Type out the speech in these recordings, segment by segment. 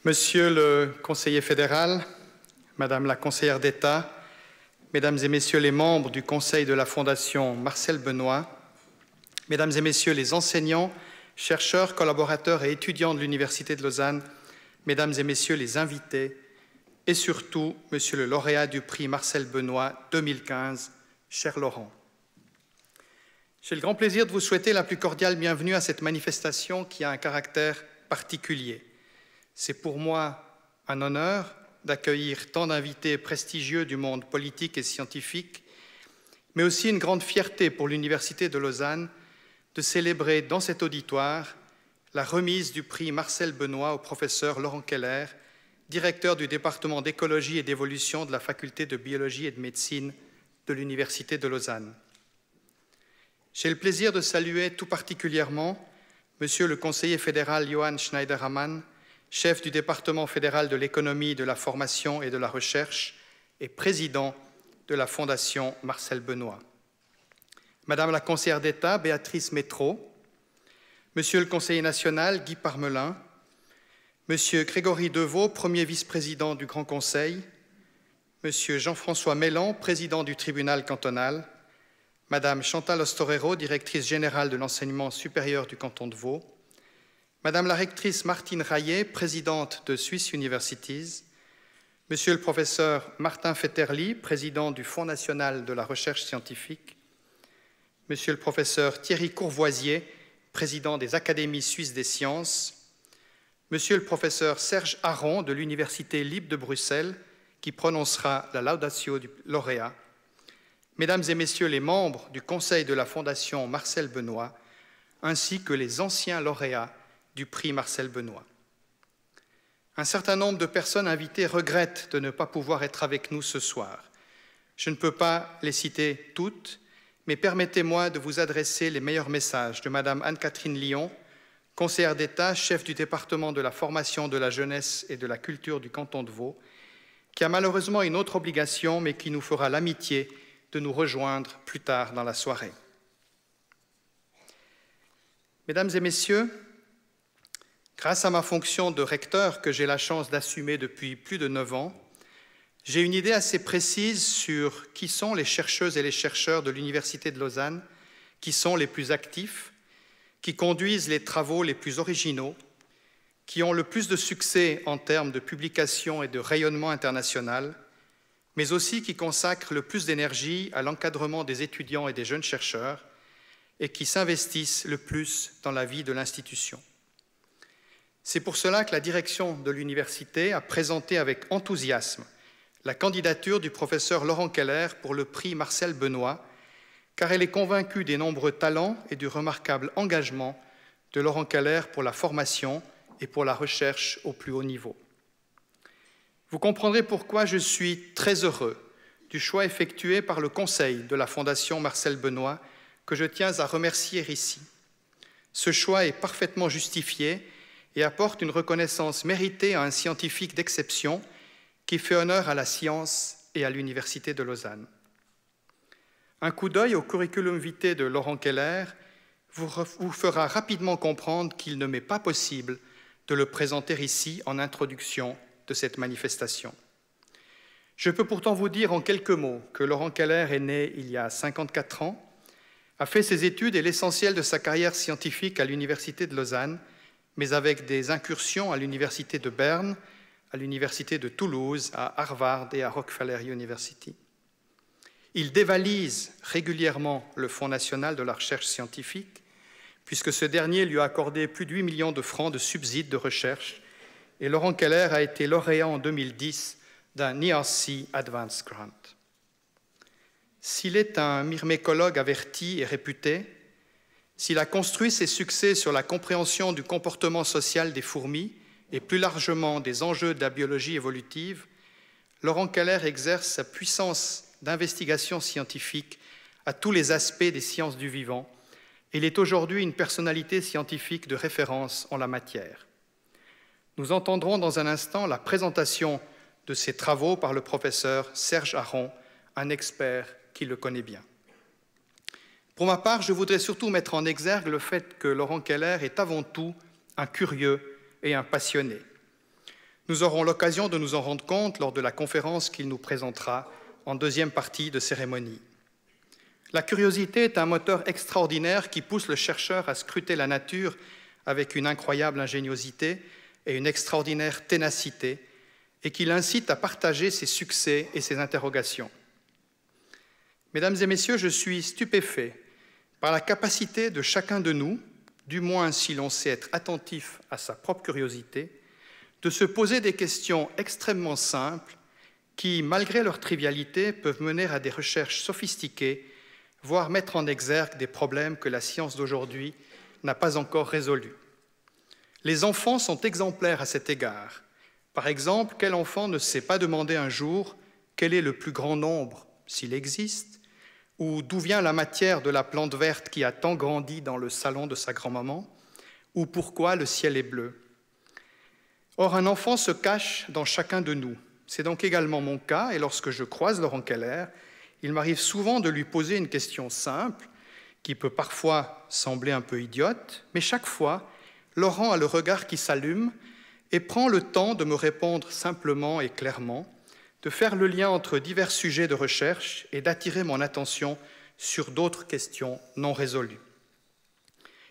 Monsieur le conseiller fédéral, Madame la conseillère d'État, Mesdames et Messieurs les membres du Conseil de la Fondation Marcel Benoît, Mesdames et Messieurs les enseignants, chercheurs, collaborateurs et étudiants de l'Université de Lausanne, Mesdames et Messieurs les invités, et surtout, Monsieur le lauréat du prix Marcel Benoît 2015, cher Laurent. J'ai le grand plaisir de vous souhaiter la plus cordiale bienvenue à cette manifestation qui a un caractère particulier. C'est pour moi un honneur d'accueillir tant d'invités prestigieux du monde politique et scientifique, mais aussi une grande fierté pour l'Université de Lausanne de célébrer dans cet auditoire la remise du prix Marcel Benoît au professeur Laurent Keller, directeur du département d'écologie et d'évolution de la faculté de biologie et de médecine de l'Université de Lausanne. J'ai le plaisir de saluer tout particulièrement Monsieur le conseiller fédéral Johann Schneiderhammann, chef du département fédéral de l'économie, de la formation et de la recherche et président de la Fondation Marcel Benoît. Madame la conseillère d'État Béatrice Métrault, Monsieur le conseiller national Guy Parmelin, Monsieur Grégory Deveau, premier vice-président du Grand Conseil, Monsieur Jean-François Mélan, président du tribunal cantonal, Madame Chantal Ostorero, directrice générale de l'enseignement supérieur du canton de Vaud, Madame la rectrice Martine Rayet, présidente de Swiss Universities, Monsieur le professeur Martin Fetterli, président du Fonds national de la recherche scientifique, Monsieur le professeur Thierry Courvoisier, président des Académies suisses des sciences, Monsieur le professeur Serge Aron de l'Université libre de Bruxelles, qui prononcera la laudatio du lauréat, Mesdames et Messieurs les membres du Conseil de la Fondation Marcel Benoît, ainsi que les anciens lauréats du prix Marcel Benoît. Un certain nombre de personnes invitées regrettent de ne pas pouvoir être avec nous ce soir. Je ne peux pas les citer toutes, mais permettez-moi de vous adresser les meilleurs messages de Madame Anne-Catherine Lyon, conseillère d'État, chef du département de la formation de la jeunesse et de la culture du canton de Vaud, qui a malheureusement une autre obligation, mais qui nous fera l'amitié de nous rejoindre plus tard dans la soirée. Mesdames et Messieurs, grâce à ma fonction de recteur que j'ai la chance d'assumer depuis plus de 9 ans, j'ai une idée assez précise sur qui sont les chercheuses et les chercheurs de l'Université de Lausanne, qui sont les plus actifs, qui conduisent les travaux les plus originaux, qui ont le plus de succès en termes de publication et de rayonnement international, mais aussi qui consacrent le plus d'énergie à l'encadrement des étudiants et des jeunes chercheurs et qui s'investissent le plus dans la vie de l'institution. C'est pour cela que la direction de l'université a présenté avec enthousiasme la candidature du professeur Laurent Keller pour le prix Marcel Benoît, car elle est convaincue des nombreux talents et du remarquable engagement de Laurent Keller pour la formation et pour la recherche au plus haut niveau. Vous comprendrez pourquoi je suis très heureux du choix effectué par le Conseil de la Fondation Marcel Benoît, que je tiens à remercier ici. Ce choix est parfaitement justifié et apporte une reconnaissance méritée à un scientifique d'exception qui fait honneur à la science et à l'Université de Lausanne. Un coup d'œil au curriculum vitae de Laurent Keller vous fera rapidement comprendre qu'il ne m'est pas possible de le présenter ici en introduction de cette manifestation. Je peux pourtant vous dire en quelques mots que Laurent Keller est né il y a 54 ans, a fait ses études et l'essentiel de sa carrière scientifique à l'Université de Lausanne, mais avec des incursions à l'Université de Berne, à l'Université de Toulouse, à Harvard et à Rockefeller University. Il dévalise régulièrement le Fonds national de la recherche scientifique, puisque ce dernier lui a accordé plus de 8 millions de francs de subsides de recherche, et Laurent Keller a été lauréat en 2010 d'un ERC Advanced Grant. S'il est un myrmécologue averti et réputé, s'il a construit ses succès sur la compréhension du comportement social des fourmis et plus largement des enjeux de la biologie évolutive, Laurent Keller exerce sa puissance d'investigation scientifique à tous les aspects des sciences du vivant. Il est aujourd'hui une personnalité scientifique de référence en la matière. Nous entendrons dans un instant la présentation de ses travaux par le professeur Serge Aron, un expert qui le connaît bien. Pour ma part, je voudrais surtout mettre en exergue le fait que Laurent Keller est avant tout un curieux et un passionné. Nous aurons l'occasion de nous en rendre compte lors de la conférence qu'il nous présentera en deuxième partie de cérémonie. La curiosité est un moteur extraordinaire qui pousse le chercheur à scruter la nature avec une incroyable ingéniosité et une extraordinaire ténacité, et qui l'incite à partager ses succès et ses interrogations. Mesdames et messieurs, je suis stupéfait par la capacité de chacun de nous, du moins si l'on sait être attentif à sa propre curiosité, de se poser des questions extrêmement simples qui, malgré leur trivialité, peuvent mener à des recherches sophistiquées, voire mettre en exergue des problèmes que la science d'aujourd'hui n'a pas encore résolus. Les enfants sont exemplaires à cet égard. Par exemple, quel enfant ne s'est pas demandé un jour quel est le plus grand nombre, s'il existe, ou d'où vient la matière de la plante verte qui a tant grandi dans le salon de sa grand-maman, ou pourquoi le ciel est bleu. Or, un enfant se cache dans chacun de nous. C'est donc également mon cas, et lorsque je croise Laurent Keller, il m'arrive souvent de lui poser une question simple, qui peut parfois sembler un peu idiote, mais chaque fois, Laurent a le regard qui s'allume et prend le temps de me répondre simplement et clairement, de faire le lien entre divers sujets de recherche et d'attirer mon attention sur d'autres questions non résolues.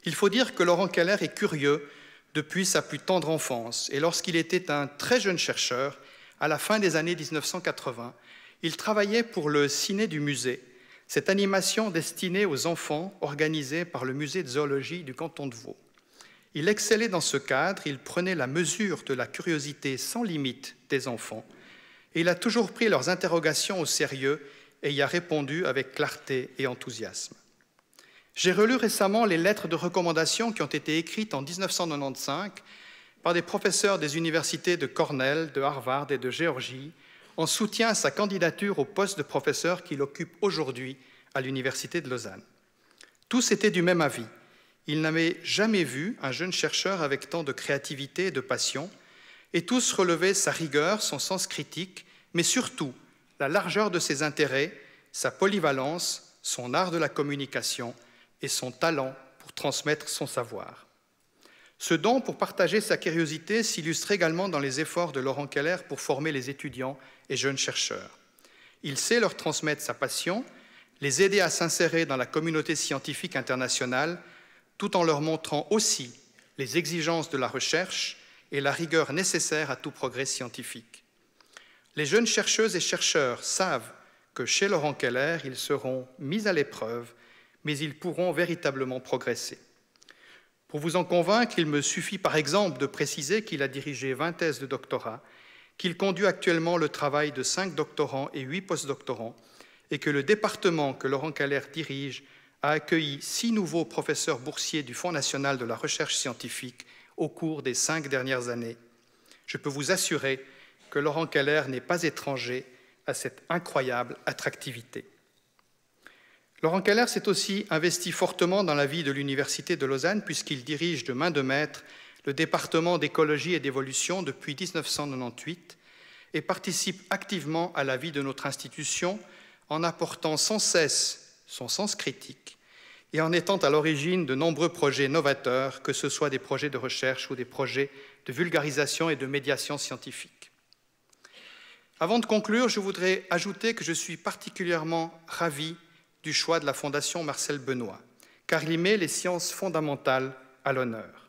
Il faut dire que Laurent Keller est curieux depuis sa plus tendre enfance, et lorsqu'il était un très jeune chercheur, à la fin des années 1980, il travaillait pour le Ciné du Musée, cette animation destinée aux enfants organisée par le musée de zoologie du canton de Vaud. Il excellait dans ce cadre, il prenait la mesure de la curiosité sans limite des enfants, et il a toujours pris leurs interrogations au sérieux et y a répondu avec clarté et enthousiasme. J'ai relu récemment les lettres de recommandation qui ont été écrites en 1995 par des professeurs des universités de Cornell, de Harvard et de Géorgie en soutien à sa candidature au poste de professeur qu'il occupe aujourd'hui à l'Université de Lausanne. Tous étaient du même avis. Ils n'avaient jamais vu un jeune chercheur avec tant de créativité et de passion, et tous relevaient sa rigueur, son sens critique, mais surtout la largeur de ses intérêts, sa polyvalence, son art de la communication et son talent pour transmettre son savoir. Ce don pour partager sa curiosité s'illustre également dans les efforts de Laurent Keller pour former les étudiants et jeunes chercheurs. Il sait leur transmettre sa passion, les aider à s'insérer dans la communauté scientifique internationale, tout en leur montrant aussi les exigences de la recherche et la rigueur nécessaire à tout progrès scientifique. Les jeunes chercheuses et chercheurs savent que chez Laurent Keller, ils seront mis à l'épreuve, mais ils pourront véritablement progresser. Pour vous en convaincre, il me suffit par exemple de préciser qu'il a dirigé 20 thèses de doctorat, qu'il conduit actuellement le travail de 5 doctorants et 8 postdoctorants, et que le département que Laurent Keller dirige a accueilli 6 nouveaux professeurs boursiers du Fonds national de la recherche scientifique au cours des 5 dernières années. Je peux vous assurer que Laurent Keller n'est pas étranger à cette incroyable attractivité. Laurent Keller s'est aussi investi fortement dans la vie de l'Université de Lausanne puisqu'il dirige de main de maître le département d'écologie et d'évolution depuis 1998 et participe activement à la vie de notre institution en apportant sans cesse son sens critique et en étant à l'origine de nombreux projets novateurs, que ce soit des projets de recherche ou des projets de vulgarisation et de médiation scientifique. Avant de conclure, je voudrais ajouter que je suis particulièrement ravi du choix de la Fondation Marcel Benoît, car il met les sciences fondamentales à l'honneur.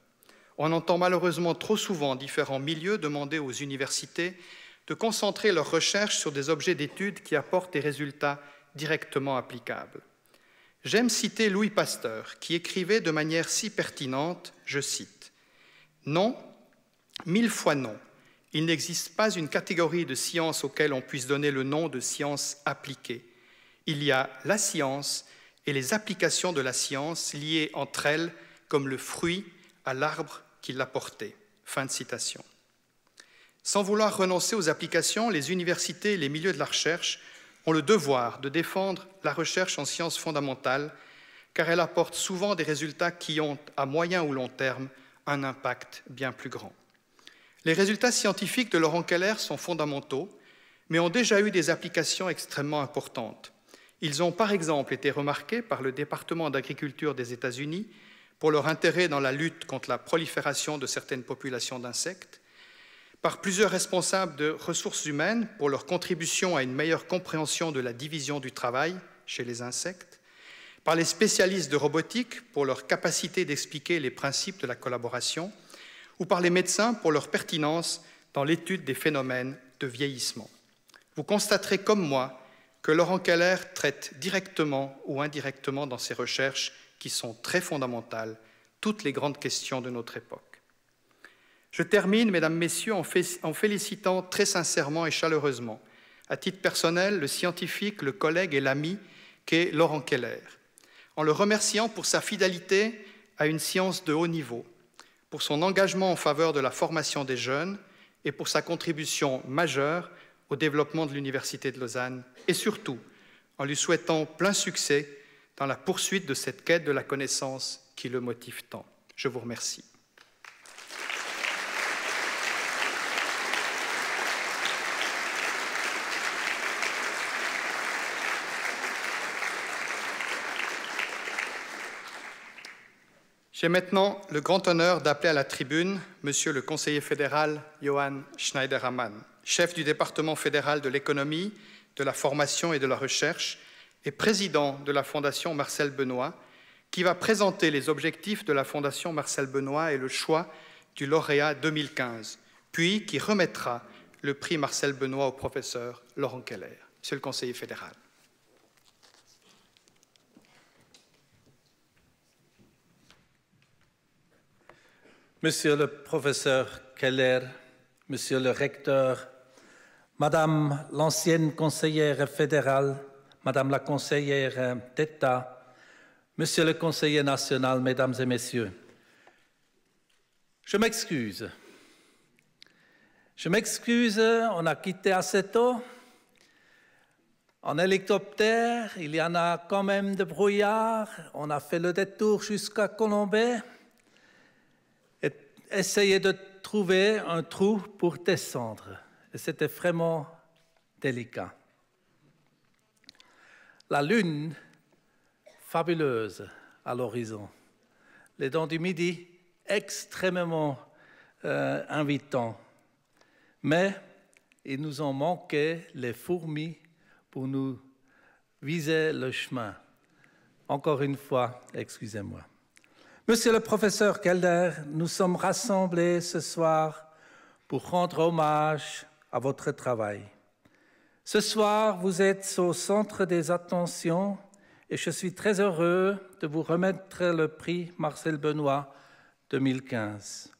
On entend malheureusement trop souvent différents milieux demander aux universités de concentrer leurs recherches sur des objets d'étude qui apportent des résultats directement applicables. J'aime citer Louis Pasteur, qui écrivait de manière si pertinente, je cite, « Non, 1000 fois non, il n'existe pas une catégorie de sciences auxquelles on puisse donner le nom de sciences appliquées. Il y a la science et les applications de la science liées entre elles comme le fruit à l'arbre qui l'a porté. » Fin de citation. Sans vouloir renoncer aux applications, les universités et les milieux de la recherche ont le devoir de défendre la recherche en sciences fondamentales, car elle apporte souvent des résultats qui ont, à moyen ou long terme, un impact bien plus grand. Les résultats scientifiques de Laurent Keller sont fondamentaux, mais ont déjà eu des applications extrêmement importantes. Ils ont par exemple été remarqués par le département d'agriculture des États-Unis pour leur intérêt dans la lutte contre la prolifération de certaines populations d'insectes, par plusieurs responsables de ressources humaines pour leur contribution à une meilleure compréhension de la division du travail chez les insectes, par les spécialistes de robotique pour leur capacité d'expliquer les principes de la collaboration, ou par les médecins pour leur pertinence dans l'étude des phénomènes de vieillissement. Vous constaterez comme moi que Laurent Keller traite directement ou indirectement dans ses recherches, qui sont très fondamentales, toutes les grandes questions de notre époque. Je termine, mesdames, messieurs, en félicitant très sincèrement et chaleureusement, à titre personnel, le scientifique, le collègue et l'ami qu'est Laurent Keller, en le remerciant pour sa fidélité à une science de haut niveau, pour son engagement en faveur de la formation des jeunes et pour sa contribution majeure au développement de l'Université de Lausanne, et surtout en lui souhaitant plein succès dans la poursuite de cette quête de la connaissance qui le motive tant. Je vous remercie. J'ai maintenant le grand honneur d'appeler à la tribune Monsieur le conseiller fédéral Johann Schneiderhammann, chef du département fédéral de l'économie, de la formation et de la recherche et président de la Fondation Marcel Benoît, qui va présenter les objectifs de la Fondation Marcel Benoît et le choix du lauréat 2015, puis qui remettra le prix Marcel Benoît au professeur Laurent Keller. Monsieur le conseiller fédéral. Monsieur le professeur Keller, Monsieur le recteur, Madame l'ancienne conseillère fédérale, Madame la conseillère d'État, Monsieur le conseiller national, Mesdames et Messieurs, je m'excuse. On a quitté assez tôt. En hélicoptère, il y en a quand même de brouillard. On a fait le détour jusqu'à Colombey. Essayer de trouver un trou pour descendre. Et c'était vraiment délicat. La lune, fabuleuse à l'horizon. Les dents du midi, extrêmement invitants. Mais il nous en manquait les fourmis pour nous viser le chemin. Encore une fois, excusez-moi. Monsieur le professeur Keller, nous sommes rassemblés ce soir pour rendre hommage à votre travail. Ce soir, vous êtes au centre des attentions et je suis très heureux de vous remettre le prix Marcel Benoît 2015.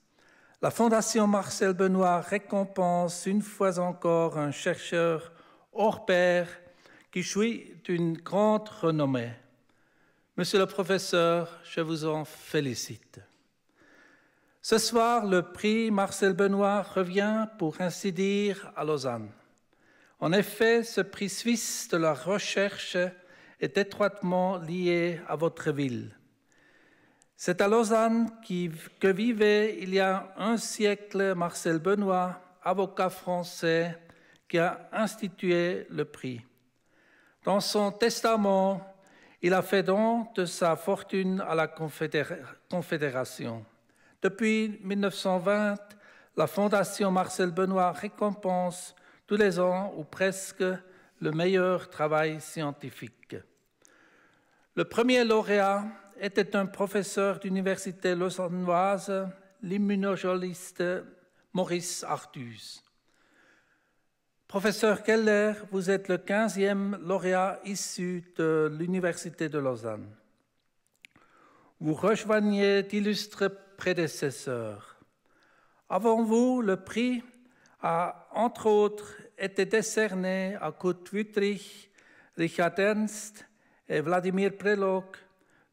La Fondation Marcel Benoît récompense une fois encore un chercheur hors pair qui jouit d'une grande renommée. Monsieur le professeur, je vous en félicite. Ce soir, le prix Marcel Benoît revient, pour ainsi dire, à Lausanne. En effet, ce prix suisse de la recherche est étroitement lié à votre ville. C'est à Lausanne que vivait il y a un siècle Marcel Benoît, avocat français, qui a institué le prix. Dans son testament, il a fait don de sa fortune à la Confédération. Depuis 1920, la Fondation Marcel Benoît récompense tous les ans ou presque le meilleur travail scientifique. Le premier lauréat était un professeur d'université lausannoise, l'immunologiste Maurice Artus. Professeur Keller, vous êtes le 15e lauréat issu de l'Université de Lausanne. Vous rejoignez d'illustres prédécesseurs. Avant vous, le prix a, entre autres, été décerné à Kurt Wüttrich, Richard Ernst et Vladimir Prelog,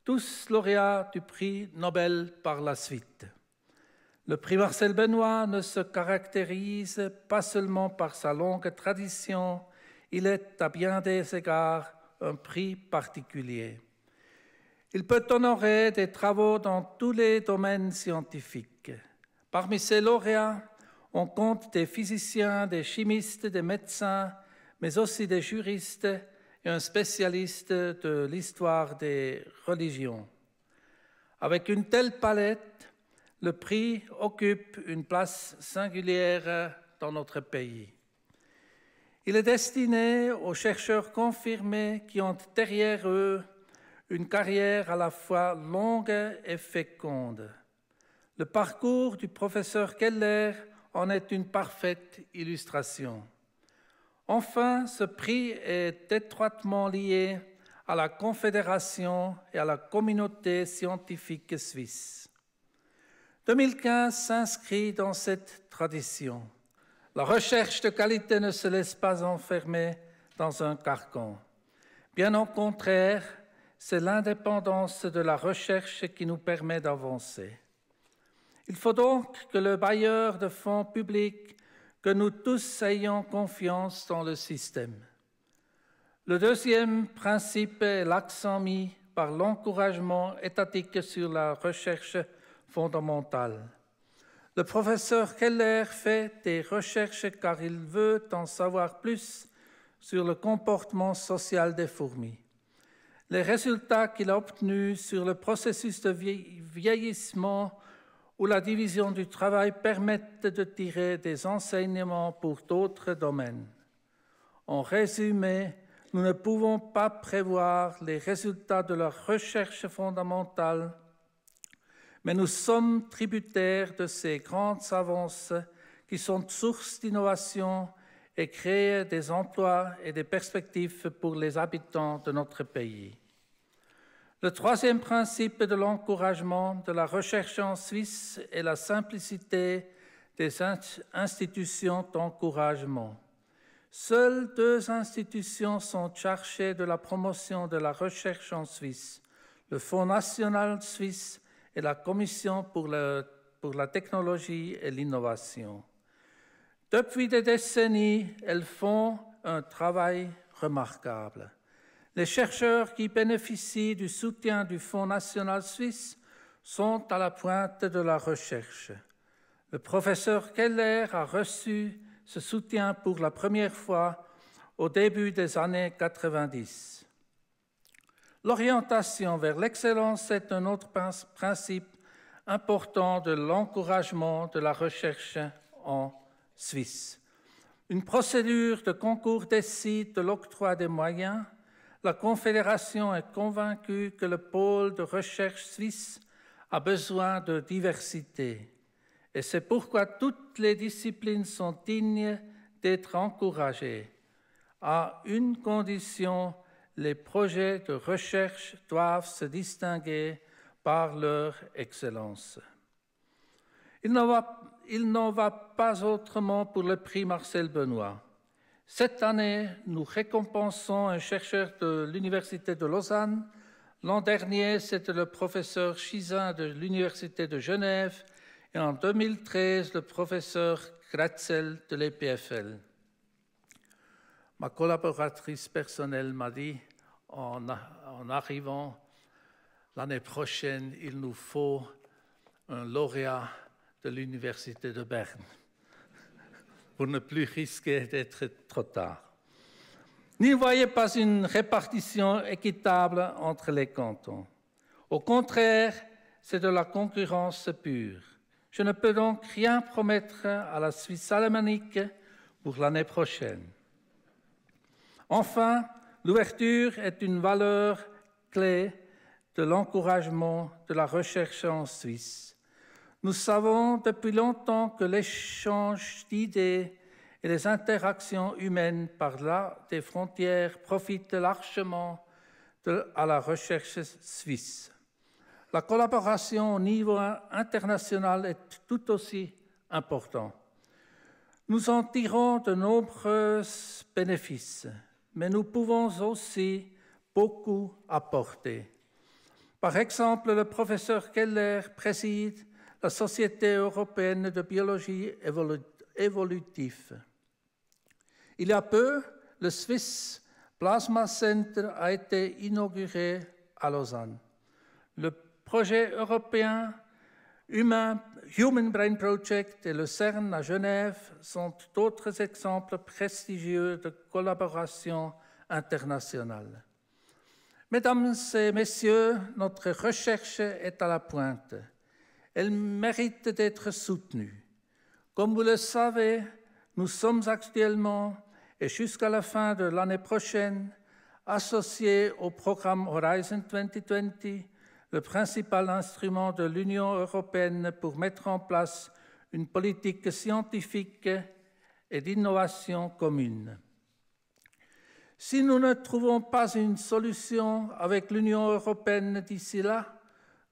tous lauréats du prix Nobel par la suite. Le prix Marcel Benoît ne se caractérise pas seulement par sa longue tradition, il est à bien des égards un prix particulier. Il peut honorer des travaux dans tous les domaines scientifiques. Parmi ces lauréats, on compte des physiciens, des chimistes, des médecins, mais aussi des juristes et un spécialiste de l'histoire des religions. Avec une telle palette, le prix occupe une place singulière dans notre pays. Il est destiné aux chercheurs confirmés qui ont derrière eux une carrière à la fois longue et féconde. Le parcours du professeur Keller en est une parfaite illustration. Enfin, ce prix est étroitement lié à la Confédération et à la communauté scientifique suisse. 2015 s'inscrit dans cette tradition. La recherche de qualité ne se laisse pas enfermer dans un carcan. Bien au contraire, c'est l'indépendance de la recherche qui nous permet d'avancer. Il faut donc que le bailleur de fonds publics, que nous tous ayons confiance dans le système. Le deuxième principe est l'accent mis par l'encouragement étatique sur la recherche fondamentale. Le professeur Keller fait des recherches car il veut en savoir plus sur le comportement social des fourmis. Les résultats qu'il a obtenus sur le processus de vieillissement ou la division du travail permettent de tirer des enseignements pour d'autres domaines. En résumé, nous ne pouvons pas prévoir les résultats de la recherche fondamentale, mais nous sommes tributaires de ces grandes avances qui sont source d'innovation et créent des emplois et des perspectives pour les habitants de notre pays. Le troisième principe de l'encouragement de la recherche en Suisse est la simplicité des institutions d'encouragement. Seules 2 institutions sont chargées de la promotion de la recherche en Suisse, le Fonds national suisse et la Commission pour la technologie et l'innovation. Depuis des décennies, elles font un travail remarquable. Les chercheurs qui bénéficient du soutien du Fonds national suisse sont à la pointe de la recherche. Le professeur Keller a reçu ce soutien pour la première fois au début des années 90. L'orientation vers l'excellence est un autre principe important de l'encouragement de la recherche en Suisse. Une procédure de concours décide de l'octroi des moyens. La Confédération est convaincue que le pôle de recherche suisse a besoin de diversité. Et c'est pourquoi toutes les disciplines sont dignes d'être encouragées. À une condition, les projets de recherche doivent se distinguer par leur excellence. Il n'en va pas autrement pour le prix Marcel Benoît. Cette année, nous récompensons un chercheur de l'Université de Lausanne. L'an dernier, c'était le professeur Chizin de l'Université de Genève et en 2013, le professeur Kratzel de l'EPFL. Ma collaboratrice personnelle m'a dit, en arrivant l'année prochaine, il nous faut un lauréat de l'Université de Berne, pour ne plus risquer d'être trop tard. N'y voyez pas une répartition équitable entre les cantons. Au contraire, c'est de la concurrence pure. Je ne peux donc rien promettre à la Suisse alémanique pour l'année prochaine. Enfin, l'ouverture est une valeur clé de l'encouragement de la recherche en Suisse. Nous savons depuis longtemps que l'échange d'idées et les interactions humaines par-delà des frontières profitent largement à la recherche suisse. La collaboration au niveau international est tout aussi importante. Nous en tirons de nombreux bénéfices, mais nous pouvons aussi beaucoup apporter. Par exemple, le professeur Keller préside la Société européenne de biologie évolutive. Il y a peu, le Swiss Plasma Center a été inauguré à Lausanne. Le projet européen Human Brain Project et le CERN à Genève sont d'autres exemples prestigieux de collaboration internationale. Mesdames et messieurs, notre recherche est à la pointe. Elle mérite d'être soutenue. Comme vous le savez, nous sommes actuellement et jusqu'à la fin de l'année prochaine associés au programme Horizon 2020, le principal instrument de l'Union européenne pour mettre en place une politique scientifique et d'innovation commune. Si nous ne trouvons pas une solution avec l'Union européenne d'ici là,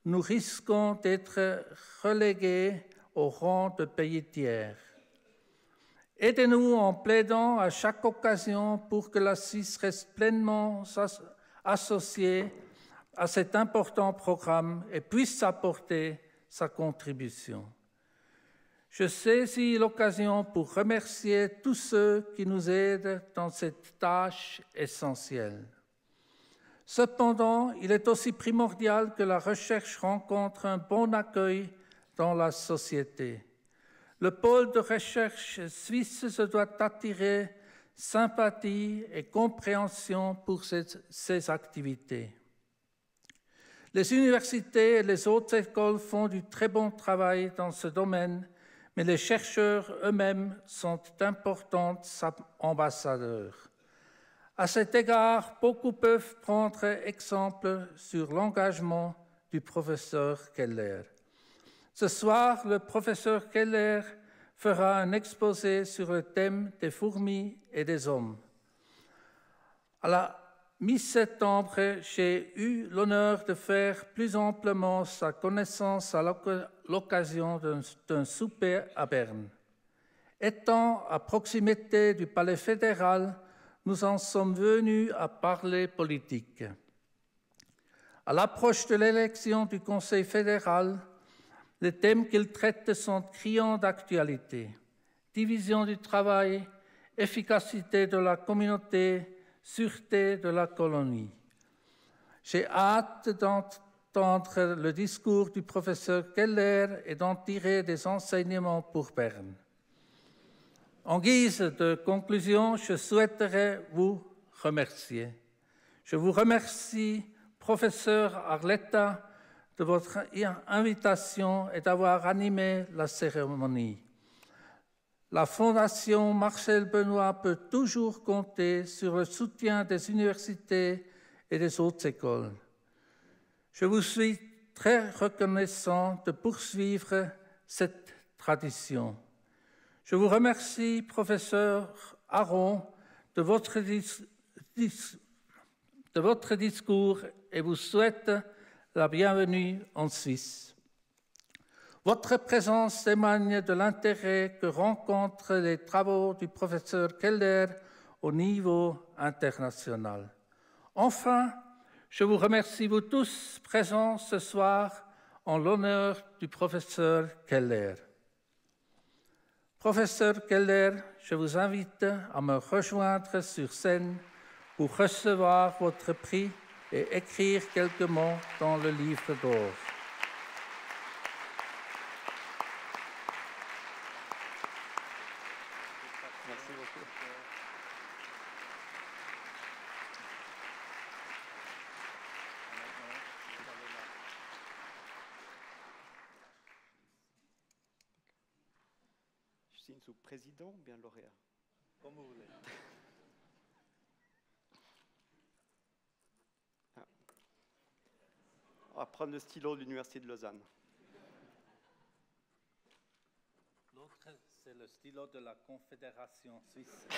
nous risquons d'être relégués au rang de pays tiers. Aidez-nous en plaidant à chaque occasion pour que la Suisse reste pleinement associée à cet important programme et puisse apporter sa contribution. Je saisis l'occasion pour remercier tous ceux qui nous aident dans cette tâche essentielle. Cependant, il est aussi primordial que la recherche rencontre un bon accueil dans la société. Le pôle de recherche suisse se doit attirer sympathie et compréhension pour ses activités. Les universités et les autres écoles font du très bon travail dans ce domaine, mais les chercheurs eux-mêmes sont d'importants ambassadeurs. À cet égard, beaucoup peuvent prendre exemple sur l'engagement du professeur Keller. Ce soir, le professeur Keller fera un exposé sur le thème des fourmis et des hommes. À la mi-septembre, j'ai eu l'honneur de faire plus amplement sa connaissance à l'occasion d'un souper à Berne. Étant à proximité du Palais fédéral, nous en sommes venus à parler politique. À l'approche de l'élection du Conseil fédéral, les thèmes qu'il traite sont criants d'actualité. Division du travail, efficacité de la communauté, sûreté de la colonie. J'ai hâte d'entendre le discours du professeur Keller et d'en tirer des enseignements pour Berne. En guise de conclusion, je souhaiterais vous remercier. Je vous remercie, professeur Arletta, de votre invitation et d'avoir animé la cérémonie. La Fondation Marcel Benoît peut toujours compter sur le soutien des universités et des autres écoles. Je vous suis très reconnaissant de poursuivre cette tradition. Je vous remercie, professeur Aron, de votre discours et vous souhaite la bienvenue en Suisse. Votre présence témoigne de l'intérêt que rencontrent les travaux du professeur Keller au niveau international. Enfin, je vous remercie vous tous présents ce soir en l'honneur du professeur Keller. Professeur Keller, je vous invite à me rejoindre sur scène pour recevoir votre prix et écrire quelques mots dans le livre d'or. Merci beaucoup. Je signe sous président ou bien lauréat? Comme vous voulez. On va prendre le stylo de l'Université de Lausanne. L'autre, c'est le stylo de la Confédération suisse.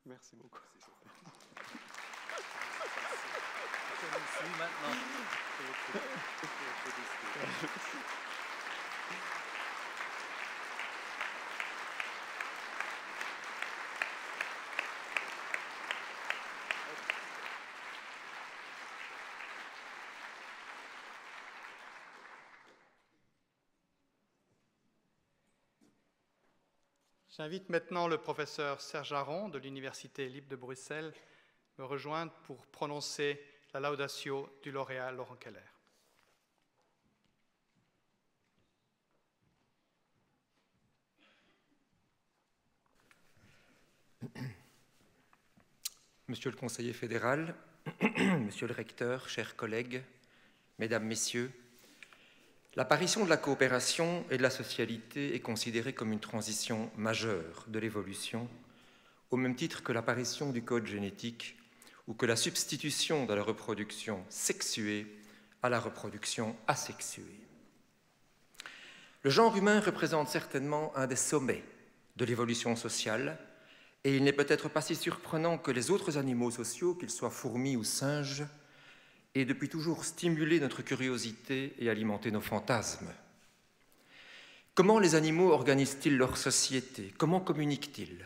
Merci beaucoup. Je suis maintenant. J'invite maintenant le professeur Serge Aron de l'Université libre de Bruxelles me rejoindre pour prononcer la laudatio du lauréat Laurent Keller. Monsieur le conseiller fédéral, Monsieur le recteur, chers collègues, Mesdames, Messieurs, l'apparition de la coopération et de la socialité est considérée comme une transition majeure de l'évolution, au même titre que l'apparition du code génétique ou que la substitution de la reproduction sexuée à la reproduction asexuée. Le genre humain représente certainement un des sommets de l'évolution sociale, et il n'est peut-être pas si surprenant que les autres animaux sociaux, qu'ils soient fourmis ou singes, aient depuis toujours stimulé notre curiosité et alimenté nos fantasmes. Comment les animaux organisent-ils leur société? Comment communiquent-ils?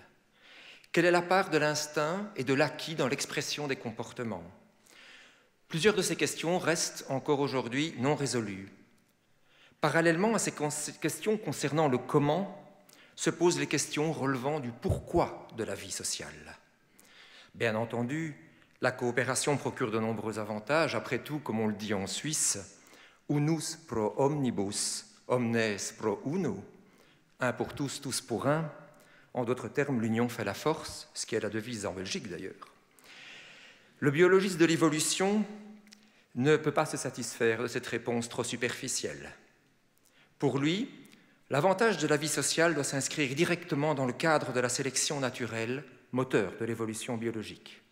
Quelle est la part de l'instinct et de l'acquis dans l'expression des comportements? Plusieurs de ces questions restent encore aujourd'hui non résolues. Parallèlement à ces questions concernant le comment, se posent les questions relevant du pourquoi de la vie sociale. Bien entendu, la coopération procure de nombreux avantages. Après tout, comme on le dit en Suisse, unus pro omnibus, omnes pro uno, un pour tous pour un. En d'autres termes, l'union fait la force, ce qui est la devise en Belgique d'ailleurs. Le biologiste de l'évolution ne peut pas se satisfaire de cette réponse trop superficielle. Pour lui, l'avantage de la vie sociale doit s'inscrire directement dans le cadre de la sélection naturelle, moteur de l'évolution biologique.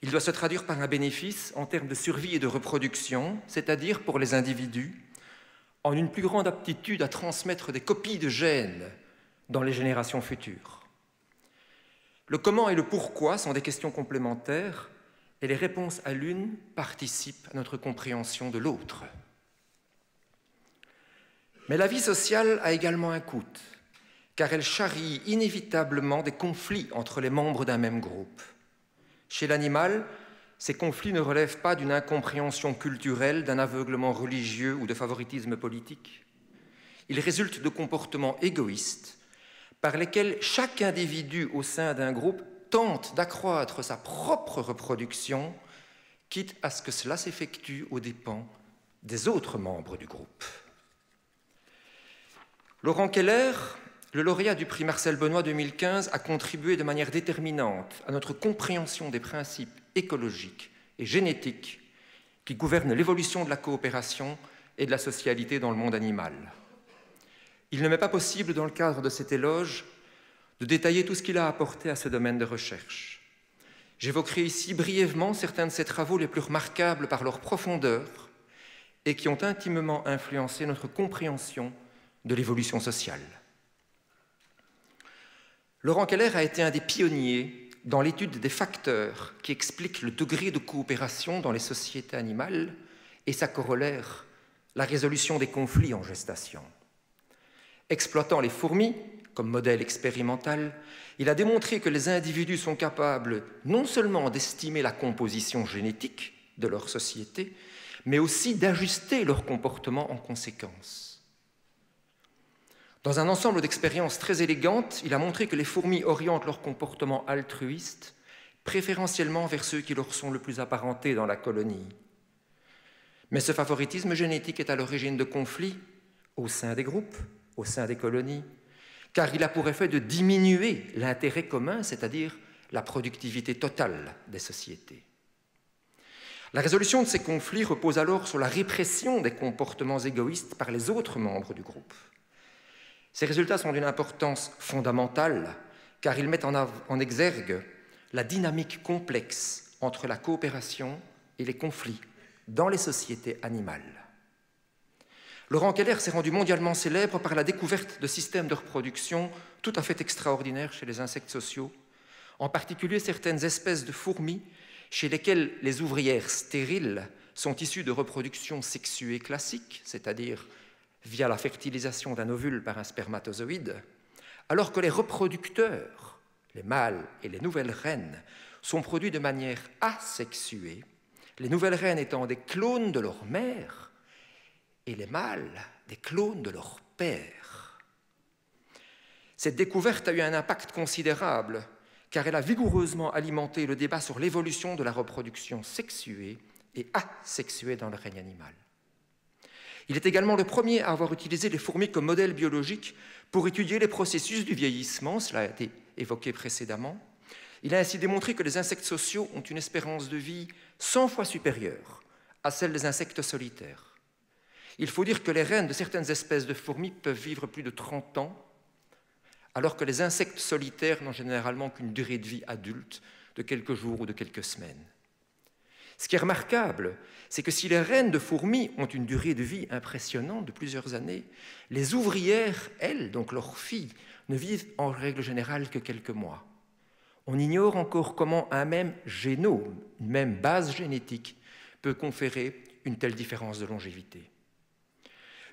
Il doit se traduire par un bénéfice en termes de survie et de reproduction, c'est-à-dire pour les individus, en une plus grande aptitude à transmettre des copies de gènes dans les générations futures. Le comment et le pourquoi sont des questions complémentaires et les réponses à l'une participent à notre compréhension de l'autre. Mais la vie sociale a également un coût, car elle charrie inévitablement des conflits entre les membres d'un même groupe. Chez l'animal, ces conflits ne relèvent pas d'une incompréhension culturelle, d'un aveuglement religieux ou de favoritisme politique. Ils résultent de comportements égoïstes par lesquels chaque individu au sein d'un groupe tente d'accroître sa propre reproduction, quitte à ce que cela s'effectue aux dépens des autres membres du groupe. Laurent Keller, le lauréat du prix Marcel Benoît 2015, a contribué de manière déterminante à notre compréhension des principes écologiques et génétiques qui gouvernent l'évolution de la coopération et de la socialité dans le monde animal. Il ne m'est pas possible, dans le cadre de cet éloge, de détailler tout ce qu'il a apporté à ce domaine de recherche. J'évoquerai ici brièvement certains de ses travaux les plus remarquables par leur profondeur et qui ont intimement influencé notre compréhension de l'évolution sociale. Laurent Keller a été un des pionniers dans l'étude des facteurs qui expliquent le degré de coopération dans les sociétés animales et sa corollaire, la résolution des conflits en gestation. Exploitant les fourmis comme modèle expérimental, il a démontré que les individus sont capables non seulement d'estimer la composition génétique de leur société, mais aussi d'ajuster leur comportement en conséquence. Dans un ensemble d'expériences très élégantes, il a montré que les fourmis orientent leur comportement altruiste préférentiellement vers ceux qui leur sont le plus apparentés dans la colonie. Mais ce favoritisme génétique est à l'origine de conflits au sein des groupes, au sein des colonies, car il a pour effet de diminuer l'intérêt commun, c'est-à-dire la productivité totale des sociétés. La résolution de ces conflits repose alors sur la répression des comportements égoïstes par les autres membres du groupe. Ces résultats sont d'une importance fondamentale, car ils mettent en exergue la dynamique complexe entre la coopération et les conflits dans les sociétés animales. Laurent Keller s'est rendu mondialement célèbre par la découverte de systèmes de reproduction tout à fait extraordinaires chez les insectes sociaux, en particulier certaines espèces de fourmis chez lesquelles les ouvrières stériles sont issues de reproduction sexuée classique, c'est-à-dire via la fertilisation d'un ovule par un spermatozoïde, alors que les reproducteurs, les mâles et les nouvelles reines, sont produits de manière asexuée, les nouvelles reines étant des clones de leur mère et les mâles des clones de leur père. Cette découverte a eu un impact considérable, car elle a vigoureusement alimenté le débat sur l'évolution de la reproduction sexuée et asexuée dans le règne animal. Il est également le premier à avoir utilisé les fourmis comme modèle biologique pour étudier les processus du vieillissement, cela a été évoqué précédemment, Il a ainsi démontré que les insectes sociaux ont une espérance de vie 100 fois supérieure à celle des insectes solitaires. Il faut dire que les reines de certaines espèces de fourmis peuvent vivre plus de 30 ans, alors que les insectes solitaires n'ont généralement qu'une durée de vie adulte de quelques jours ou de quelques semaines. Ce qui est remarquable, c'est que si les reines de fourmis ont une durée de vie impressionnante de plusieurs années, les ouvrières, elles, donc leurs filles, ne vivent en règle générale que quelques mois. On ignore encore comment un même génome, une même base génétique, peut conférer une telle différence de longévité.